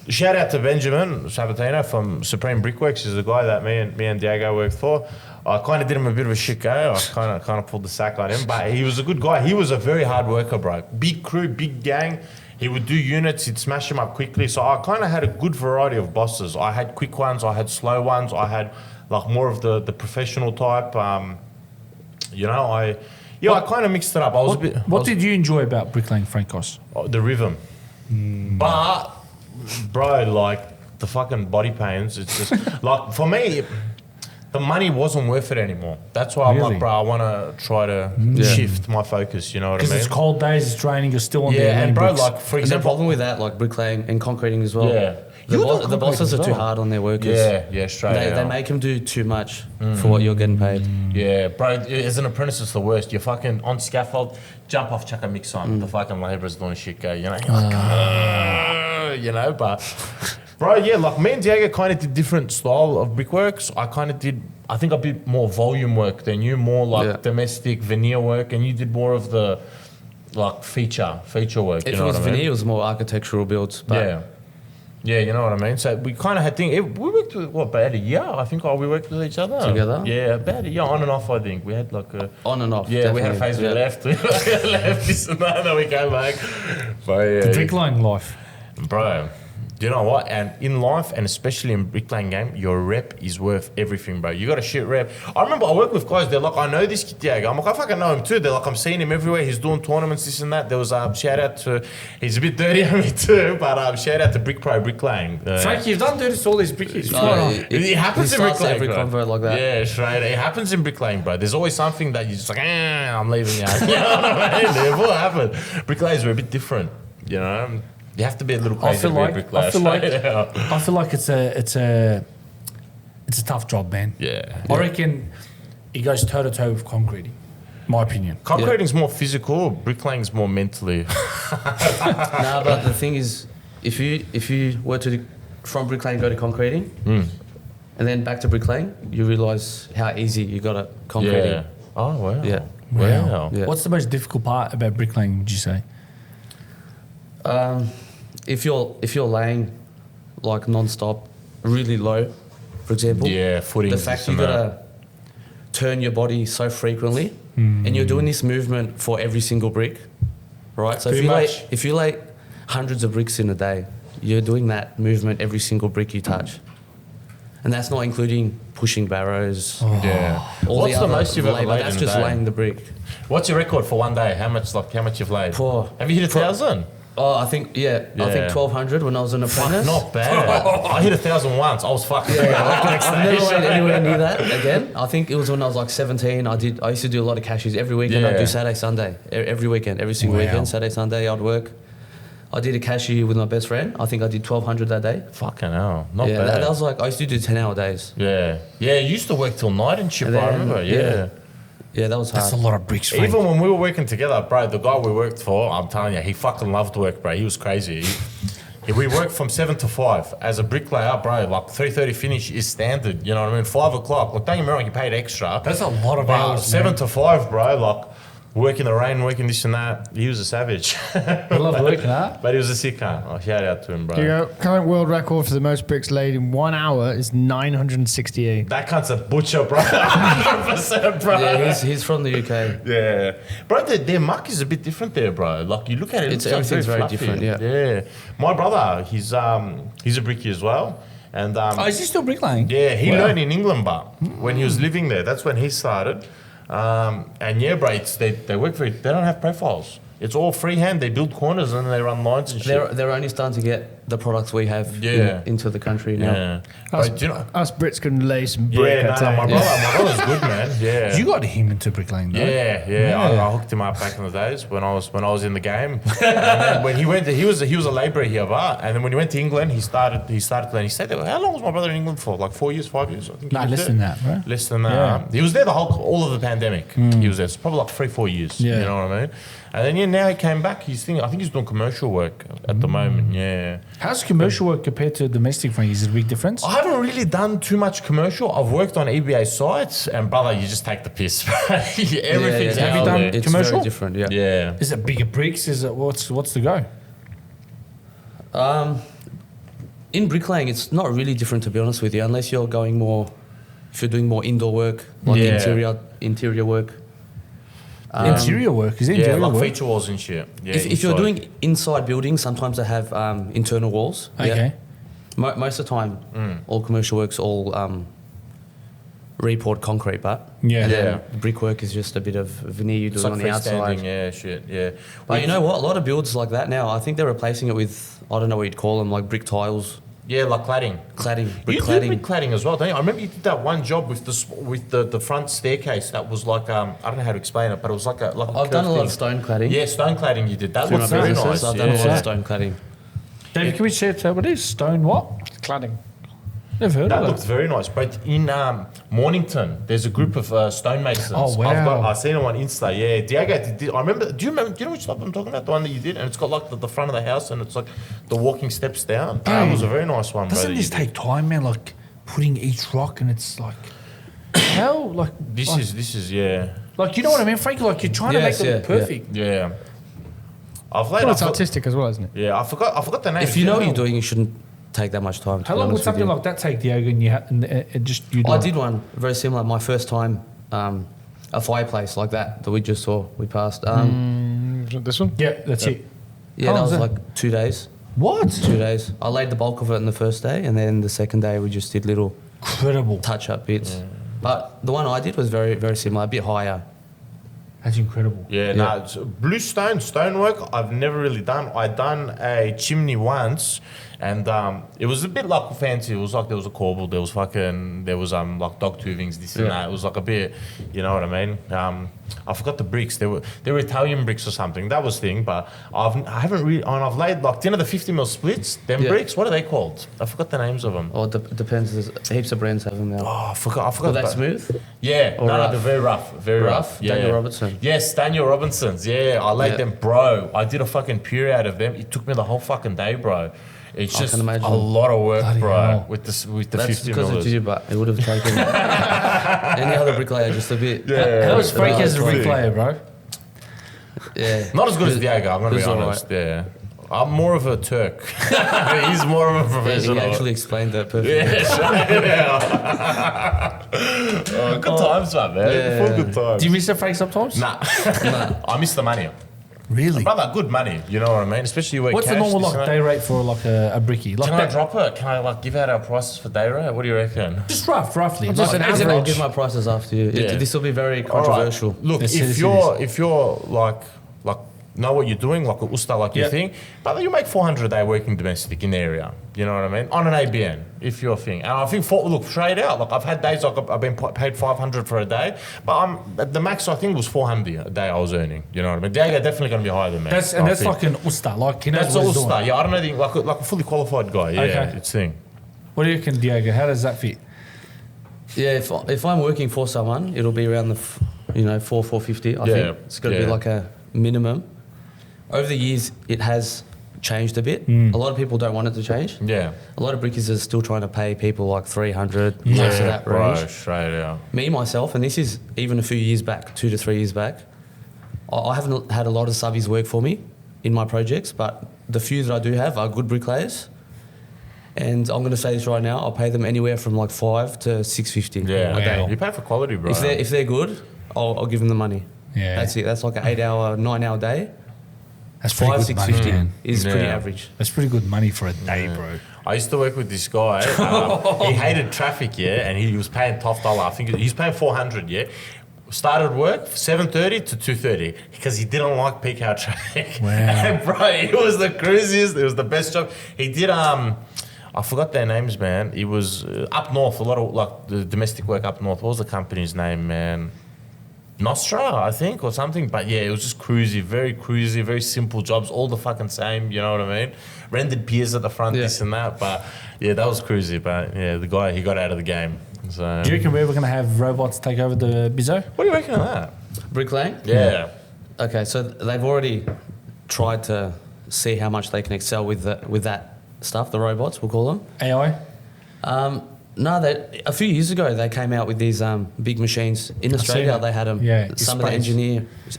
A: Shout out to Benjamin Sabatino from Supreme Brickworks. He's the guy that me and Deigo worked for. I kind of did him a bit of a shit go. I kind of pulled the sack on him, but he was a good guy. He was a very hard worker, bro. Big crew, big gang. He would do units. He'd smash them up quickly. So I kind of had a good variety of bosses. I had quick ones. I had slow ones. I had like more of the professional type. You know, I kind of mixed it up. I was a bit.
B: What did you enjoy about bricklaying, Frankos?
A: The rhythm. But, bro, like the fucking body pains, it's just like for me, the money wasn't worth it anymore. That's why I'm
B: Really?
A: like, bro, I want to try to shift my focus, you know what I
B: Because
A: mean?
B: it's cold days, it's raining, you're still on the
A: Yeah, and bro,
B: bricks.
A: like for
C: And the
A: example,
C: problem with that, like bricklaying and concreting as well.
A: Yeah.
C: The,
A: You do
C: the
A: concrete
C: bosses
A: as
C: are too
A: well.
C: hard on their workers.
A: yeah, straight
C: They
A: out.
C: make them do too much for what you're getting paid.
A: Yeah, bro, as an apprentice, it's the worst. You're fucking on scaffold, jump off, chuck a mix on. The fucking labourers doing shit go, you know? You're like, you know, but, bro, yeah, like me and Deigo kind of did different style of brickworks. I kind of did, I think I did more volume work than you, more like
C: Yeah.
A: domestic veneer work, and you did more of the, like, feature work,
C: If
A: you know
C: it was
A: what I mean?
C: veneer, it was more architectural builds. But
A: Yeah. Yeah, you know what I mean? So we kind of had things. We worked with, what, about a year? I think we worked with each other.
C: Together?
A: Yeah, about a year, on and off, I think. We had like a...
C: on and off.
A: Yeah, we had a phase
C: definitely.
A: we left. We left this and that, and then we came back. But yeah,
B: The bricklaying life.
A: bro, you know what? And in life, and especially in bricklaying game, your rep is worth everything, bro. You got a shit rep. I remember I work with guys. They're like, I know this kid Deigo. I'm like, I fucking know him too. They're like, I'm seeing him everywhere. He's doing tournaments, this and that. There was a shout out to. He's a bit dirty on me too, but shout out to Brick Pro Bricklaying.
B: Frank, you've done this to all these brickies.
C: No,
B: What's going on?
A: It happens
C: he
A: in
C: starts
A: bricklaying,
C: every
A: bro.
C: convo like that.
A: Yeah, straight. It happens in bricklaying, bro. There's always something that you're just like, I'm leaving you. You know what I mean? It will happen. Bricklayers are a bit different, you know. You have to be a little crazy to be a bricklayer.
B: I feel like
A: yeah.
B: I feel like it's a tough job, man.
A: Yeah.
B: I reckon it goes toe to toe with concreting. My opinion.
A: Concreting's more physical. Bricklaying's more mentally.
C: Nah, but the thing is, if you were to from bricklaying go to concreting, and then back to bricklaying, you realise how easy you got it concreting.
A: Yeah. Oh wow.
C: Yeah.
A: Wow.
C: Yeah.
B: What's the most difficult part about bricklaying? Would you say?
C: If you're laying like non-stop, really low, for example,
A: Yeah. Footing.
C: the fact you gotta turn your body so frequently, and you're doing this movement for every single brick, right? So
A: Pretty much.
C: if you lay hundreds of bricks in a day, you're doing that movement every single brick you touch, and that's not including pushing barrows.
A: Yeah.
C: All
A: What's the
C: other
A: most you've ever
C: labour,
A: laid
C: That's
A: in a
C: just
A: day?
C: laying the brick.
A: What's your record for one day? How much you've laid?
C: Poor.
A: Have you hit 1,000?
C: Oh, I think I think 1,200 when I was an apprentice.
A: Not bad. I hit 1,000 once. I was fucking.
C: I've never laid anywhere near that again. I think it was when I was like 17. I used to do a lot of cashies every weekend. I'd
A: Yeah.
C: do Saturday, Sunday, every weekend, every single
B: Wow.
C: weekend. Saturday, Sunday, I'd work. I did a cashier with my best friend. I think I did 1,200 that day.
A: Fucking hell. Not
C: Yeah,
A: bad.
C: that was like I used to do 10-hour days.
A: Yeah. Yeah, you used to work till night and shit,
C: And
A: bro, I
C: then,
A: remember. Yeah.
C: Yeah, that was hard.
B: That's a lot of bricks, Frank.
A: Even when we were working together, bro, the guy we worked for, I'm telling you, he fucking loved work, bro. He was crazy. We worked from 7 to 5. As a bricklayer, bro, like 3:30 finish is standard. You know what I mean? 5 o'clock. Like, don't get me wrong, you paid extra.
B: That's a lot of
A: But
B: hours,
A: 7
B: man.
A: to 5, bro, like working the rain, working this and that. He was a savage.
B: I love working, huh?
A: But he was a sick cunt. Oh, shout out to him, bro.
D: Here you go. Current world record for the most bricks laid in 1 hour is 968.
A: That cunt's a butcher, bro. 100%, bro.
C: Yeah, he's from the UK.
A: Yeah, bro, their muck is a bit different there, bro. Like you look at it,
C: It's-
A: looks like
C: everything's very
A: fluffy.
C: different, yeah.
A: Yeah, my brother, he's a brickie as well, and
B: Oh, is he still bricklaying?
A: yeah, he
B: Wow.
A: learned in England, but when he was living there, that's when he started. And yeah, bro, they work very. They don't have profiles. It's all freehand. They build corners and they run lines and shit.
C: They're only starting to get the products we have into the country now.
A: Yeah.
D: Us,
A: But, you know,
D: us Brits can lay some brick.
A: yeah,
D: I tell
A: no,
D: you.
A: my brother's good, man. Yeah.
B: You got him into bricklaying, though.
A: Yeah. I hooked him up back in the days when I was in the game. And then when he went, he was a labourer here, but and then when he went to England, he started learning. He stayed there. How long was my brother in England for? Like 4 years, 5 years? I think.
B: No,
A: he was
B: less
A: there.
B: than that, right?
A: Less than that.
B: Yeah.
A: He was there all of the pandemic. He was there. It's probably like 3-4 years.
B: Yeah.
A: You know what I mean? And then now he came back. I think he's doing commercial work at the moment. Yeah.
B: How's commercial work compared to domestic, Frank? Is it a big difference?
A: I haven't really done too much commercial. I've worked on EBA sites, and brother, you just take the piss. Everything's
B: Have you
A: out
B: done
A: there.
C: It's
B: commercial?
C: very different, yeah.
A: Yeah.
B: Is it bigger bricks? Is it what's the go?
C: In bricklaying, it's not really different, to be honest with you, unless you're going more, if you're doing more indoor work, like
A: Yeah.
C: interior work.
B: Interior work is it
A: Yeah,
B: interior
A: like
B: work?
A: feature walls and shit. Yeah,
C: If you're
A: inside.
C: doing inside buildings, sometimes they have internal walls. yeah.
B: Okay.
C: Most of the time, all commercial work's all re-poured concrete, but
B: Yeah.
C: and
A: Yeah.
C: then the brickwork is just a bit of veneer you're
A: It's
C: doing
A: like
C: on the outside.
A: freestanding, yeah, shit, yeah.
C: But you know what? A lot of builds like that now, I think they're replacing it with, I don't know what you'd call them, like brick tiles,
A: Yeah, like cladding.
C: cladding,
A: You
C: brick
A: do
C: cladding.
A: brick cladding as well, don't you? I remember you did that one job with the front staircase that was like I don't know how to explain it, but it was like a
C: I've done a lot
A: curved
C: of stone cladding.
A: thing. Yeah, stone cladding you did. That
C: Through
A: looks
C: my
A: very
C: businesses,
A: nice.
C: I've done a lot
A: yeah.
C: of stone cladding.
B: David, can we share what it is? Stone what?
D: Cladding.
B: Never heard
A: That
B: of
A: looks
B: that.
A: very nice. But in Mornington, there's a group of stonemasons.
B: Oh, wow.
A: I've seen them on Insta. Yeah, Deigo did. I remember. Do you know which job I'm talking about? The one that you did, and it's got like the front of the house, and it's like the walking steps down. That was a very nice one. bro,
B: Doesn't
A: that
B: this
A: you did.
B: take time, man? Like putting each rock, and it's like how like
A: This is yeah.
B: like you know what I mean, Frank? Like you're trying to
C: Yes,
B: make it look
C: yeah, yeah.
B: perfect.
A: Yeah. I've laid
D: Well, it's
A: I forgot-
D: artistic as well, isn't it?
A: Yeah, I forgot the name.
C: If you know what you're doing, you shouldn't take that much time. to
B: How
C: be
B: long would
C: honest with
B: something
C: you.
B: like that take, Deigo? And you and just you?
C: I did one very similar. My first time, a fireplace like that we just saw. We passed.
D: This one?
B: Yeah, that's it.
C: Yeah,
B: How
C: that
B: long
C: was
B: was
C: like 2 days.
B: What?
C: 2 days. I laid the bulk of it on the first day, and then the second day we just did little
B: Incredible.
C: touch-up bits. But the one I did was very, very similar, a bit higher.
B: That's incredible.
A: Yeah, no, it's blue stonework. I've never really done. I done a chimney once, and it was a bit like fancy. It was like there was a corbel, there was like dog tubings, this and that. It was like a bit, you know what I mean? I forgot the bricks. They were Italian bricks or something. That was thing. But I haven't really. And I've laid like the 50mm splits. Them
C: Yeah.
A: bricks. What are they called? I forgot the names of them.
C: Or it depends. There's heaps of brands have them now.
A: Oh, I forgot.
C: Were they
A: about-
C: smooth?
A: Yeah,
C: Or
A: no,
C: rough?
A: they're very rough, very rough.
C: Rough?
A: Yeah.
C: Daniel Robertson?
A: Yes, Daniel Robinsons. Yeah, I laid
C: Yeah.
A: them, bro. I did a fucking puree out of them. It took me the whole fucking day, bro. It's
C: I
A: just
C: can imagine.
A: a lot of work,
B: Bloody
A: bro.
B: hell.
A: With the
C: That's
A: 50
C: because
A: millers.
C: of you, but it would have taken any other bricklayer just a bit.
B: How was Frank as a
C: Right.
B: bricklayer, bro?
C: Yeah.
A: Not as good as
C: It-
A: Deigo, I'm gonna
C: it
A: be
C: was all
A: honest. Yeah, I'm more of a Turk. He's more of a
C: Yeah, he
A: professional.
C: actually explained that perfectly.
A: Oh, good times, man.
C: Yeah.
A: Full good times.
B: Do you miss it, Frank, sometimes?
A: Nah, I miss the money.
B: Really?
A: Brother, good money. You know what I mean? Especially you work
B: What's the
A: cash,
B: normal
A: this and
B: like
A: that.
B: day rate for like a brickie? Like
A: Can I
B: that,
A: drop it? Can I like give out our prices for day rate? What do you reckon?
B: just roughly.
D: Just
B: Like,
D: an
B: is it-
C: I'll
D: average.
C: give my prices after you.
A: Yeah.
C: This will be very
A: All right.
C: controversial.
A: Look,
B: Yes, it
A: if
B: is,
A: you're like know what you're doing, like a usta, like your
B: Yeah.
A: thing, but you make 400 a day working domestic in the area. You know what I mean? On an ABN, if your thing. And I think look straight out. Like I've had days like I've been paid 500 for a day, but the max I think was 400 a day I was earning. You know what I mean? Deigo definitely going to be higher than me.
B: That's
A: I
B: that's
A: think.
B: like an usta, like he knows
A: That's
B: what
A: a
B: he's
A: usta.
B: doing.
A: Yeah, I don't know anything like a fully qualified guy. Yeah,
B: Okay.
A: it's thing.
B: What do you reckon, Deigo? How does that fit?
C: Yeah, if I'm working for someone, it'll be around the 450. I
A: Yeah,
C: think it's got to be
A: yeah.
C: like a minimum. Over the years, it has changed a bit. A lot of people don't want it to change.
A: Yeah.
C: A lot of brickies are still trying to pay people like 300, most of that
A: bro,
C: range.
A: straight out.
C: Me, myself, and this is even a few years back, 2 to 3 years back, I haven't had a lot of subbies work for me in my projects, but the few that I do have are good bricklayers. And I'm going to say this right now, I'll pay them anywhere from like 5 to 650
A: Yeah,
C: a day.
A: you pay for quality, bro.
C: If they're good, I'll give them the money.
B: Yeah.
C: That's it. That's like an 8-hour, 9-hour day.
B: That's pretty
C: 5,
B: good money,
C: 650
B: man.
C: is pretty
A: Yeah.
C: average.
B: That's pretty good money for a day, bro.
A: I used to work with this guy. He hated traffic, yeah, and he was paying top dollar. I think he was paying 400, yeah. Started work 7:30 to 2:30 because he didn't like peak hour traffic.
B: Wow.
A: And bro, it was the craziest. It was the best job. He did I forgot their names, man. It was up north, a lot of like the domestic work up north. What was the company's name, man? Nostra, I think, or something. But yeah, it was just cruisy, very simple jobs, all the fucking same. You know what I mean? Rendered piers at the front, this and that. But yeah, that was cruisy. But yeah, the guy, he got out of the game. So.
B: Do you reckon we're ever going to have robots take over the bizzo?
A: What do you reckon of that?
C: Bricklaying?
A: Yeah.
C: Okay, so they've already tried to see how much they can excel with that stuff, the robots, we'll call them.
B: AI?
C: No, a few years ago they came out with these big machines in Australia.
B: that.
C: They had them.
B: Yeah,
C: Some of the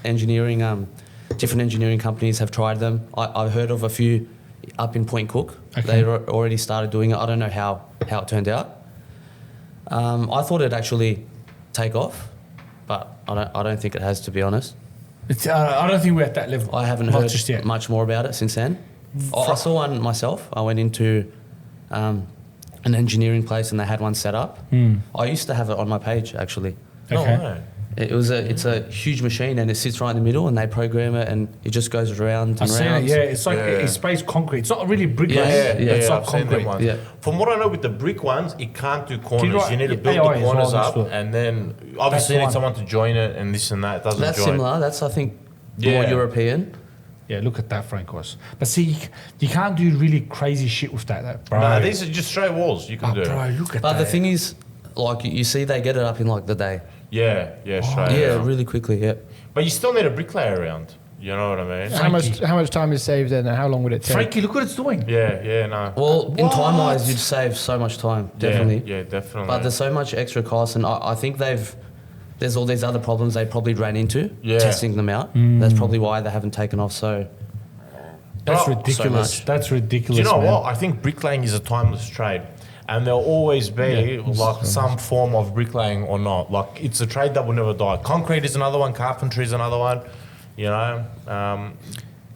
C: engineering, different engineering companies have tried them. I've heard of a few up in Point Cook.
B: Okay.
C: They already started doing it. I don't know how it turned out. I thought it'd actually take off, but I don't think it has, to be honest.
B: I don't think we're at that level.
C: I haven't
B: Not
C: heard
B: just yet.
C: much more about it since then. I saw one myself. I went into an engineering place and they had one set up. I used to have it on my page, actually.
B: Okay.
A: No way.
C: It's a huge machine and it sits right in the middle and they program it and it just goes around and
B: I've seen it,
C: round.
B: yeah. It's like it sprays concrete. It's not really bricklayer. It's like
A: I've seen them
B: concrete.
A: ones.
C: Yeah.
A: From what I know with the brick ones, it can't do corners.
B: write-
A: You need to build
B: AI
A: the
B: as
A: corners
B: well,
A: up,
B: that's
A: and then obviously you
B: the
A: need
B: one.
A: someone to join it and this and that. It doesn't
C: That's
A: join.
C: similar. That's, I think, more
A: Yeah.
C: European.
B: Yeah, look at that, Frankos. But see, you can't do really crazy shit with that, bro.
A: No, these are just straight walls you can do.
B: Bro, look at
C: But
B: that.
C: the thing is, like, you see they get it up in, like, the day.
A: Yeah, straight.
C: Yeah, really quickly, yeah.
A: But you still need a bricklayer around. You know what I mean?
B: Yeah.
D: How much time is saved then, and how long would it take?
B: Frankie, look what it's doing.
A: Yeah, no.
C: Well, in
B: What?
C: time-wise, you'd save so much time, definitely.
A: Yeah, definitely.
C: But there's so much extra cost, and I think there's all these other problems they probably ran into testing them out. That's probably why they haven't taken off so.
B: That's
A: Bro,
B: ridiculous.
C: so much.
B: That's ridiculous.
A: Do you know
B: man.
A: what? I think bricklaying is a timeless trade. And there'll always be like some form of bricklaying or not. Like it's a trade that will never die. Concrete is another one. Carpentry is another one. You know,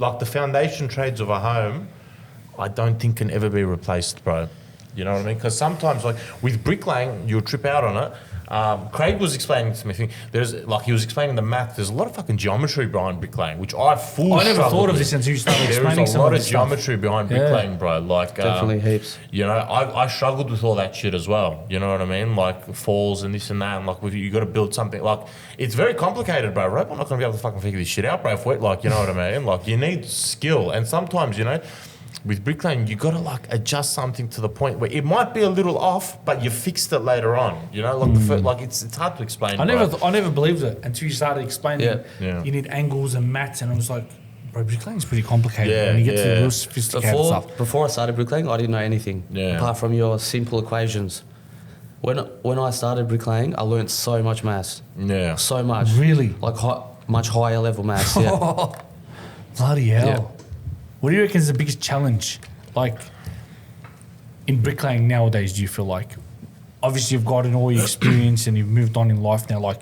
A: like the foundation trades of a home, I don't think can ever be replaced, bro. You know what I mean? Because sometimes, like with bricklaying, you'll trip out on it. Craig was explaining to me, he was explaining the math. There's a lot of fucking geometry behind bricklaying, which I
B: never thought of this until you started explaining
A: There is a
B: some
A: lot
B: of
A: of
B: this stuff.
A: geometry behind bricklaying, bro. Like
C: Definitely heaps.
A: You know, I struggled with all that shit as well. You know what I mean? Like falls and this and that, and like you got to build something. Like it's very complicated, bro. Right? I'm not gonna be able to fucking figure this shit out, bro. If like, you know what I mean? Like you need skill, and sometimes, you know, with bricklaying, you got to like adjust something to the point where it might be a little off, but you fixed it later on. You know, like it's hard to explain.
B: I
A: bro.
B: never believed it until you started explaining.
A: Yeah.
B: You need angles and mats, and I was like, bro, bricklaying's pretty complicated.
A: Yeah,
B: when you get to the
A: yeah.
B: real sophisticated stuff.
C: Before I started bricklaying, I didn't know anything apart from your simple equations. When I started bricklaying, I learnt so much maths.
A: Yeah.
C: So much.
B: Really?
C: Like much higher level maths, yeah.
B: Bloody hell.
C: Yeah.
B: What do you reckon is the biggest challenge? Like, in bricklaying nowadays, do you feel like, obviously you've gotten all your experience and you've moved on in life now, like,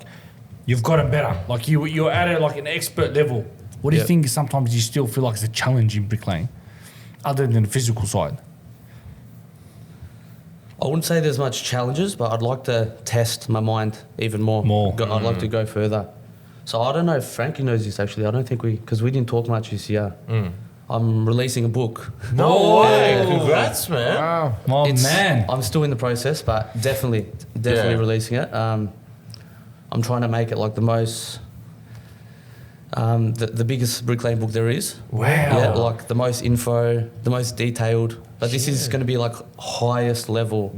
B: you've gotten better. Like, you're at it like an expert level. What do you think sometimes you still feel like is a challenge in bricklaying, other than the physical side?
C: I wouldn't say there's much challenges, but I'd like to test my mind even more. I'd like to go further. So I don't know if Frankie knows this actually. I don't think because we didn't talk much this year. I'm releasing a book.
A: No way! Congrats, man.
D: Wow.
B: Oh, man.
C: I'm still in the process, but definitely releasing it. I'm trying to make it like the most, the biggest bricklaying book there is.
B: Wow.
C: Yeah, like the most info, the most detailed. But this is going to be like highest level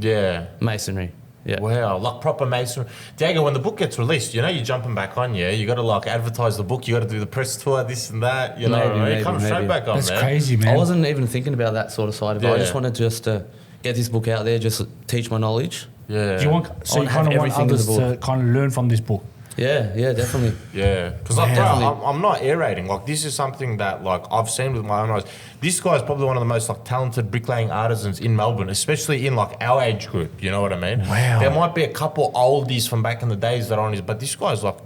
C: masonry. Yeah.
A: Wow, like proper masonry. Deigo, when the book gets released, you know you're jumping back on, you got to like advertise the book, you got to do the press tour, this and that, you know what I mean? It comes straight back on,
B: That's
A: man.
B: crazy, man.
C: I wasn't even thinking about that sort of side of it. I just wanted just to get this book out there, just teach my knowledge.
A: Yeah.
B: Do you want, so you kind of want
C: everything in the
B: others to
C: book.
B: kind of learn from this book?
C: Yeah, definitely.
A: Yeah, because like, bro, I'm not aerating. Like, this is something that like I've seen with my own eyes. This guy is probably one of the most like talented bricklaying artisans in Melbourne, especially in like our age group. You know what I mean?
B: Wow.
A: There might be a couple oldies from back in the days that are on his, but this guy's like.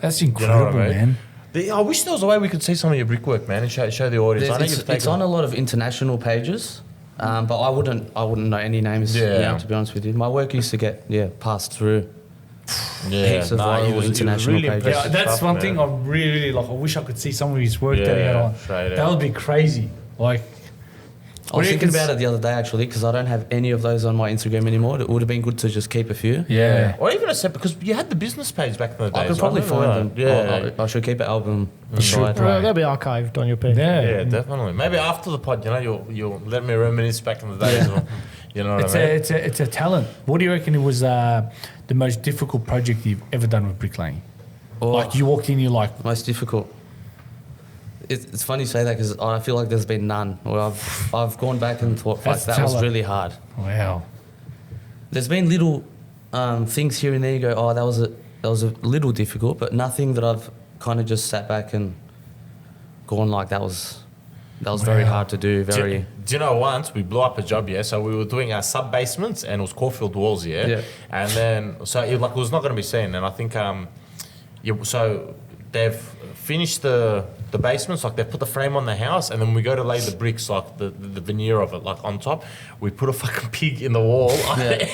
B: That's
A: You
B: incredible,
A: know what I mean?
B: man.
A: I wish there was a way we could see some of your brickwork, man, and show the audience. I know you've
C: It's
A: taken-
C: on a lot of international pages, but I wouldn't know any names now, to be honest with you. My work used to get passed through heaps of viral international pages.
B: Yeah,
A: impressive
B: that's
A: stuff,
B: one
A: man.
B: thing I really, really like. I wish I could see some of his work that he had
A: Yeah,
B: on.
A: straight
B: That
A: out.
B: would be crazy. Like,
C: I was thinking about it the other day actually because I don't have any of those on my Instagram anymore. It would have been good to just keep a few.
B: yeah.
A: Or even a set because you had the business page back in the days.
C: I could probably
A: wasn't
C: find
A: it?
C: them.
A: Yeah.
C: I should keep an album
B: should,
C: aside.
B: bro.
D: They'll be archived on your page.
A: Yeah, definitely. Maybe after the pod, you'll let me reminisce back in the days. You know what
B: It's
A: I mean?
B: it's a talent. What do you reckon it was the most difficult project you've ever done with bricklaying?
C: Or
B: Like you walked in, you're like,
C: most difficult. It's funny you say that because I feel like there's been none. Well, I've gone back and thought, fuck,
B: That's
C: that was
B: talent.
C: really hard.
B: wow.
C: There's been little things here and there. You go, oh, that was a little difficult, but nothing that I've kind of just sat back and gone like that was very
B: Wow.
C: hard to do. Very.
A: Do you know once we blew up a job, yeah? So we were doing our sub basements and it was Caulfield walls, yeah?
C: Yeah.
A: And then, so it was not going to be seen. And I think, so they've finished the basements, like they've put the frame on the house, and then we go to lay the bricks, like the veneer of it, like on top. We put a fucking pig in the wall,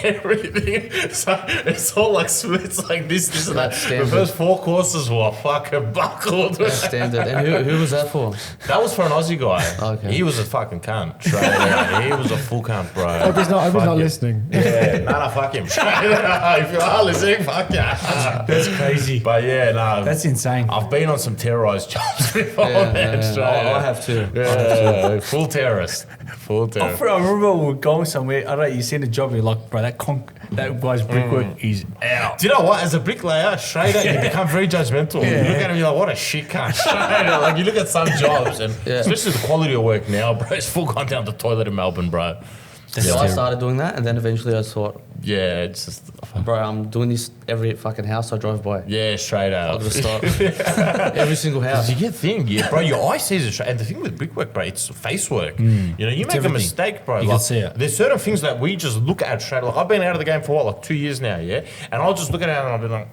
A: everything. So it's all like splits like this, and that.
C: That's
A: The
C: standard.
A: first 4 courses were fucking buckled.
C: That's standard. And who was that for?
A: That was for an Aussie guy.
C: Okay.
A: He was a fucking cunt. Straight out. He was a full cunt, bro.
D: I hope he's not
A: Fuck him.
D: listening.
A: Yeah, nah, fuck him. If you are listening, fuck yeah.
B: That's crazy.
A: But yeah, no.
B: That's insane.
A: I've been on some terrorised jobs before, man. Straight
C: I
A: out.
C: have too.
A: Yeah, full terrorist. Full
B: I
A: terrorist.
B: remember we were going somewhere. I don't know, you seen a job, you're like, bro, that guy's brickwork is out.
A: Do you know what? As a bricklayer, straight out, you become very judgmental. You look at him, you're like, what a shit cunt. Straight out. Like, you look at some jobs, and especially the quality of work now, bro, it's full gone down the toilet in Melbourne, bro.
C: So I started doing that, and then eventually I thought,
A: Yeah, it's just,
C: bro, I'm doing this every fucking house I drive by.
A: yeah, straight out.
C: I'll just start every single house.
A: You get thing, yeah, bro. Your eye sees it straight. And the thing with brickwork, bro, it's face work. You know, you make
B: everything.
A: a mistake, bro.
B: You can see it.
A: There's certain things that we just look at straight. Like I've been out of the game for what, like 2 years now, yeah. And I'll just look at it and I'll be like,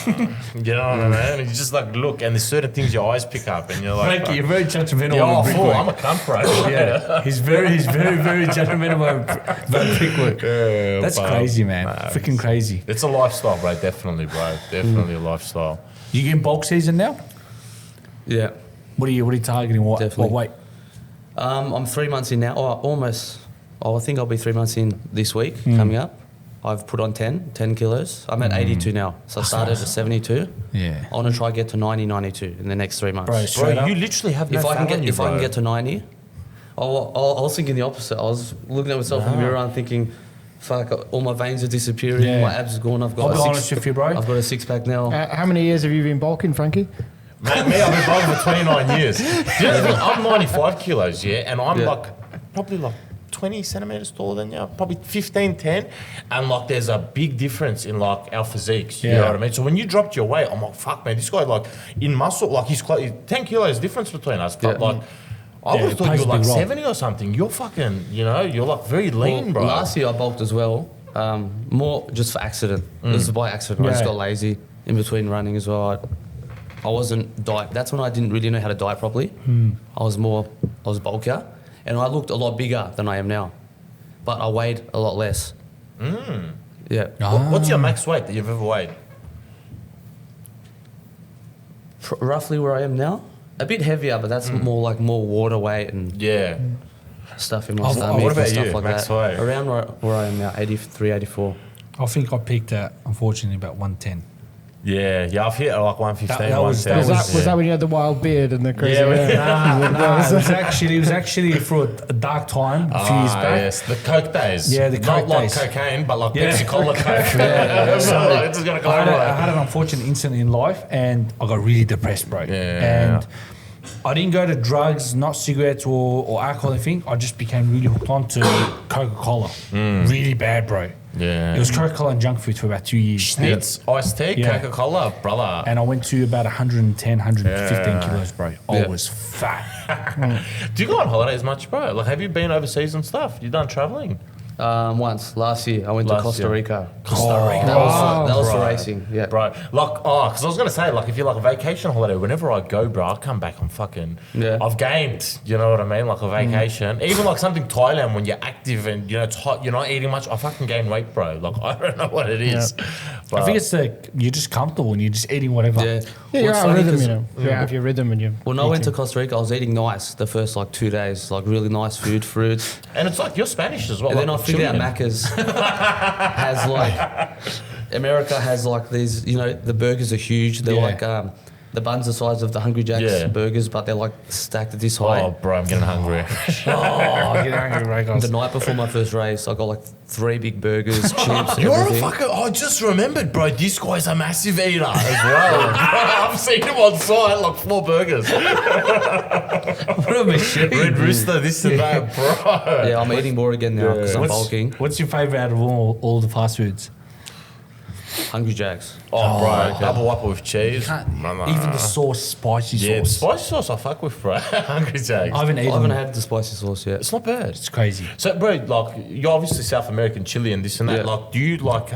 A: you know what I mean? And you just like look, and there's certain things your eyes pick up, and you're like,
B: Frankie, you're very judgmental
A: yeah,
B: on
A: fool,
B: brickwork.
A: I'm a cunt, bro.
B: Yeah, he's very, very judgmental about brickwork.
A: Yeah,
B: That's
A: bro.
B: crazy, man.
A: Nah,
B: Freaking crazy.
A: It's a lifestyle, bro. Definitely, bro. Definitely a lifestyle.
B: You getting bulk season now?
C: Yeah.
B: What are you targeting? What
C: Definitely.
B: weight?
C: I'm 3 months in now, or almost. I think I'll be 3 months in this week coming up. I've put on 10 kilos. I'm at 82 now. So I started at 72.
B: Yeah.
C: I want to try get to 90, 92 in the next 3 months.
B: Bro, straight
A: Bro,
B: up.
A: you literally have no
C: if I can
A: fat on
C: get
A: you,
C: if I can
A: bro.
C: get to 90, I was thinking the opposite. I was looking at myself in the mirror and thinking, fuck, all my veins are disappearing,
B: Yeah.
C: my abs are gone. I've got
B: I'll be
C: a
B: honest with you, bro.
C: I've got a 6-pack now.
D: How many years have you been bulking, Frankie?
A: Mate, me, I've been bulking for 29 years. Do you know the thing? I'm 95 kilos, yeah, and I'm
C: Yeah.
A: like probably like 20 centimeters taller than you, probably 15, 10, and like there's a big difference in like our physiques. You
B: Yeah.
A: know what I mean? So when you dropped your weight, I'm like, fuck, man, this guy like in muscle, like he's 10 kilos difference between us, but
C: Yeah.
A: like. I
B: Yeah,
A: would have
B: it
A: thought
B: plays
A: you were
B: a
A: like
B: big role.
A: 70 or something. You're fucking, you know, you're like very lean, bro.
C: Last year I bulked as well, more just for accident. This is by accident. I just
B: Yeah.
C: got lazy in between running as well. I wasn't diet. That's when I didn't really know how to diet properly. I was bulkier, and I looked a lot bigger than I am now, but I weighed a lot less. Yeah,
A: What's your max weight that you've ever weighed?
C: roughly where I am now. A bit heavier, but that's more water weight and
A: Yeah.
C: stuff in my
B: Oh,
C: stomach
A: what about
C: and stuff
A: you,
C: like
A: max
C: that.
A: weight?
C: Around where I am now, 83, 84.
B: I think I peaked at, unfortunately, about 110.
A: Yeah, I've hit like 115,
B: That was-
A: 110.
D: Was that when you had the wild beard and the crazy
A: Yeah,
D: hair?
B: It was actually for a dark time a few years back.
A: Yes, the Coke days.
B: Yeah, the
A: Not
B: Coke
A: like
B: days.
A: cocaine, but like
B: Yeah.
A: Pepsi Cola Coke.
B: So,
A: It's just gonna go
B: I
A: everywhere.
B: had an unfortunate incident in life and I got really depressed, bro.
A: Yeah.
B: And I didn't go to drugs, not cigarettes or alcohol or anything. I just became really hooked on to Coca-Cola. Really bad, bro.
A: Yeah.
B: It was Coca-Cola and junk food for about 2 years.
A: Schnitz, iced tea,
B: Yeah.
A: Coca-Cola, brother.
B: And I went to about 110, 115
A: Yeah.
B: kilos, bro. I
C: Yeah.
B: was fat.
A: Do you go on holidays much, bro? Like, have you been overseas and stuff? You done traveling?
C: Once last year, I went to
A: Last
C: Costa
A: year.
C: Rica.
A: Costa Rica.
C: That was for
A: Bro.
C: racing. Yeah.
A: Bro, because I was gonna say, like, if you're like a vacation holiday, whenever I go, bro, I come back, I'm fucking,
C: Yeah.
A: I've gained, you know what I mean? Like a vacation, even like something Thailand when you're active and you know it's hot, you're not eating much. I fucking gain weight, bro. Like I don't know what it is. But
B: I think it's you're just comfortable and you're just eating whatever.
C: Yeah.
D: Yeah, you're
C: What's
D: out of
C: funny
D: rhythm,
C: 'cause
D: you know. You have your rhythm and you.
C: When I went to Costa Rica, I was eating nice the first like 2 days, like really nice food, fruits.
A: and it's like you're Spanish as well.
C: And then I
A: like
C: figured out
A: Chilean.
C: Macca's has like, America has like these, you know, the burgers are huge. They're
B: Yeah.
C: like, the buns the size of the Hungry Jack's
A: Yeah.
C: burgers, but they're like stacked this high.
A: Oh, bro, I'm getting hungry.
B: Oh, get angry, right, guys.
C: The night before my first race, I got like 3 big burgers, chips,
A: You're a
C: everything.
A: fucker. I just remembered, bro. This guy's a massive eater as well. Bro, I've seen him on site, like 4 burgers.
B: What a machine.
A: Red Rooster, this and that, bro.
C: Yeah, I'm eating more again now because I'm bulking.
B: What's your favourite out of all the fast foods?
C: Hungry Jack's.
A: Oh, bro, double whopper with cheese.
B: Even the sauce, spicy
A: Yeah, the
B: sauce.
A: spicy sauce I fuck with, bro. Hungry Jags.
B: I haven't
C: I
B: eaten
C: haven't
B: it.
C: had the spicy sauce yet.
A: It's not bad.
B: It's crazy.
A: So, bro, like, you're obviously South American, Chilean, this and that.
C: Yeah.
A: Like, do you, like,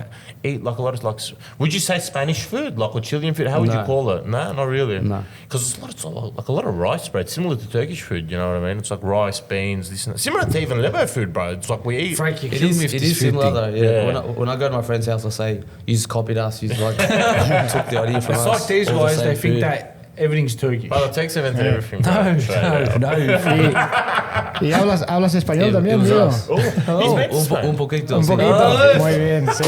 A: eat, like, a lot of, like, would you say Spanish food, like, or Chilean food? How would you
C: No.
A: call it? No, not really.
C: No.
A: Because it's a lot of rice, bro. It's similar to Turkish food, you know what I mean? It's like rice, beans, this and that. Similar to even Lebo food, bro. It's like we eat.
B: Frank, you
C: It
B: killed me
C: is,
B: with
C: it
B: this
C: is
B: food
C: similar
B: thing.
C: though, yeah.
A: Yeah.
C: When I go to my friend's house, I say, you just copied us, you like took the idea from
B: It's
C: us.
B: like these
C: all the
B: guys,
C: same
B: they think
C: food.
B: that everything's Turkish.
A: Bro, it takes invented everything.
B: No,
A: bro. Straight out.
B: no.
D: Y hablas español
C: It
D: también,
C: was
D: tío.
C: us.
A: He's made this,
C: Un
A: man.
C: poquito.
D: Un
C: sí.
D: poquito. Muy bien, sí.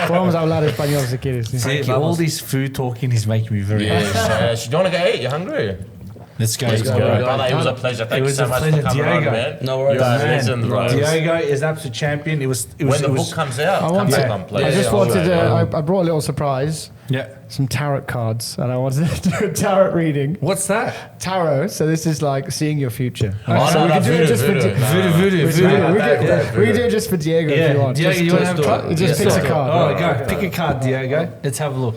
D: Podemos hablar español si quieres. Sí.
C: Sí,
B: Frankie, all
C: vamos.
B: this food talking is making me very
A: Yeah, so, do you want to go eat? You're hungry?
B: Let's go.
A: Let's go.
C: go.
A: Brother, it was a pleasure. Thank you
B: was
A: so
B: a
A: much
B: pleasure,
A: for coming on,
B: Deigo.
A: man.
C: No worries,
A: You are a
C: man.
A: legend, bro.
B: Diego is absolute champion. It was
A: When the
B: it was,
A: book comes out,
D: I
A: come
D: wanted-
A: back on, please.
D: I just
C: yeah,
D: wanted to.
A: yeah.
D: I brought a little surprise.
B: yeah.
D: Some tarot cards, and I wanted to do a tarot reading.
B: What's that?
D: Tarot. So this is like seeing your future.
A: Oh,
D: so
A: no,
D: we
A: no,
D: can do it
A: voodoo,
D: just for
A: voodoo.
D: Di-
A: No,
B: Voodoo,
A: no.
B: voodoo,
D: we
B: voodoo.
D: can- we
A: Yeah,
D: can do it just for Diego if
B: Yeah,
D: you want.
B: Diego,
D: Just-
B: you want to have a
C: do
B: try?
C: it.
D: It just
C: Yeah,
D: picks a
C: so-
D: card.
B: Oh,
D: right?
B: go. Pick a card, Diego. Let's have a look.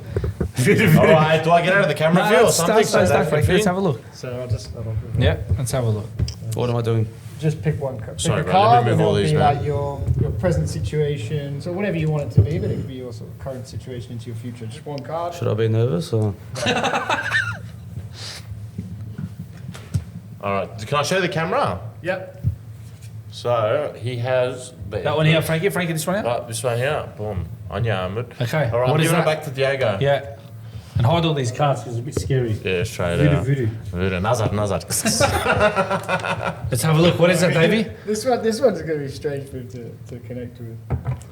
A: All right, do I get out of the camera view or something?
B: Start,
A: So that
B: Frankie.
A: can
B: Let's
A: fit?
B: have a look.
D: So I'll just.
B: Yeah, let's have a look.
C: What am I doing?
D: Just pick one card.
A: Sorry,
D: Pick a
A: bro, let me
D: card,
A: move
D: and
A: all
D: it'll
A: these,
D: be
A: man.
D: like your present situation, so whatever you want it to be, but it could be your sort of current situation into your future. Just one card.
C: Should I be nervous or?
A: All right, can I show the camera?
D: Yep.
A: So he has
B: That one here, Frankie. Frankie, this one here.
A: Right, this one here. Boom. On your Ahmad.
B: Okay,
A: All right,
B: what
A: I'm
B: is
A: giving it
B: that?
A: back to Diego.
B: Yeah. And hide all these cards because it's a bit scary.
A: Yeah, straight
B: Voodoo,
A: out.
B: voodoo.
A: Voodoo. Nazar.
B: Let's have a look. What is that, Davey?
D: This one's going to be strange for him to connect with.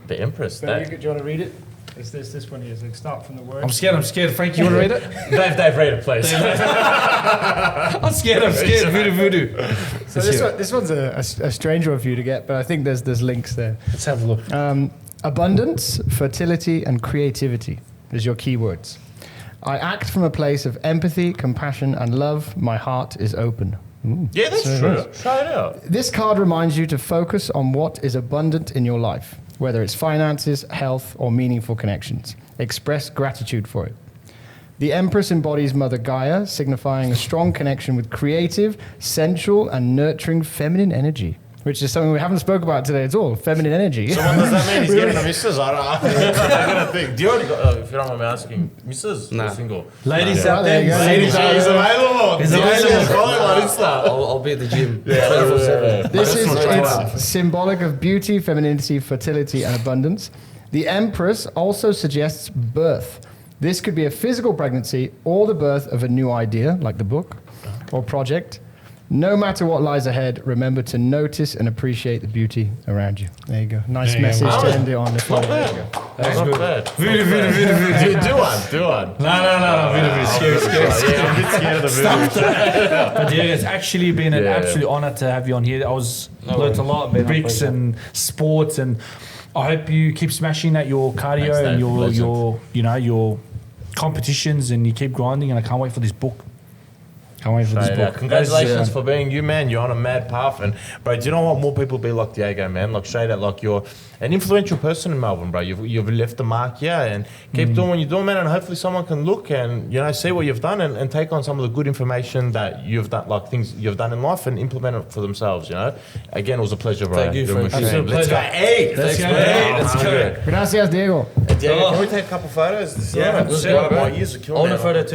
A: The Empress.
D: So
A: Dave,
D: do you want to read it? It's this one here. So start from the word.
B: I'm scared. Frankie, you want to read it?
A: Dave, read it, please.
B: I'm scared. Voodoo, voodoo.
D: So this one's a strange one for you to get, but I think there's links there.
B: Let's have a look.
D: Abundance, fertility, and creativity is your keywords. I act from a place of empathy, compassion, and love. My heart is open.
A: Yeah, that's
D: So
A: true.
D: nice.
A: Try it out.
D: This card reminds you to focus on what is abundant in your life, whether it's finances, health, or meaningful connections. Express gratitude for it. The Empress embodies Mother Gaia, signifying a strong connection with creative, sensual, and nurturing feminine energy, which is something we haven't spoke about today at all. Feminine energy.
A: So what does that mean? He's getting a missus? I gotta think. Do you already got, if you don't mind me asking, missus
C: Nah.
A: or single?
B: Ladies
D: No.
B: out
D: There
B: there,
D: you go.
B: ladies out
A: He's
B: there.
A: available.
B: He's
A: Diego's
B: available.
A: calling on Insta.
C: I'll be at the gym
A: Yeah,
C: 24/7.
D: This is
A: That's
D: it's symbolic of beauty, femininity, fertility, and abundance. The Empress also suggests birth. This could be a physical pregnancy or the birth of a new idea, like the book or project. No matter what lies ahead, remember to notice and appreciate the beauty around you. There you go. Nice
B: There you go.
D: message to end it on.
A: Not bad.
B: That's
A: Not
B: good.
A: bad.
B: Voodoo, voodoo, voodoo, voodoo.
A: Do one.
B: No. Voodoo, voodoo. Scary.
A: Yeah, I'm a bit scared of the voodoo.
B: But yeah, it's actually been an
A: Yeah.
B: absolute honour to have you on here. I was learnt a lot
C: Been
B: about
C: my
B: bricks
C: pleasure.
B: and sports, and I hope you keep smashing at your cardio
A: Thanks,
B: and
A: Dave.
B: your competitions, and you keep grinding. And I can't wait for this book. Can't wait for this
A: Straight out.
B: book.
A: Congratulations
B: That's,
A: for being you, man. You're on a mad path. And, bro, do you know what? More people be like Deigo, man. Like, straight out, like, you're an influential person in Melbourne, bro. You've left the mark here and keep doing what you're doing, man. And hopefully someone can look and, see what you've done and take on some of the good information that you've done, like things you've done in life and implement it for themselves, Again, it was a pleasure, bro.
C: Thank you,
A: You're
C: Frank.
A: my friend.
B: Absolute
A: Let's go.
B: pleasure.
A: Hey!
B: Let's go.
A: Hey, let's
B: Oh,
A: go.
D: Gracias, Diego.
A: Diego, can we take a couple photos?
C: Yeah,
A: Let's
C: let's
A: go.
C: go, bro.
A: My ears are killing
C: I want
A: me.
C: a photo too.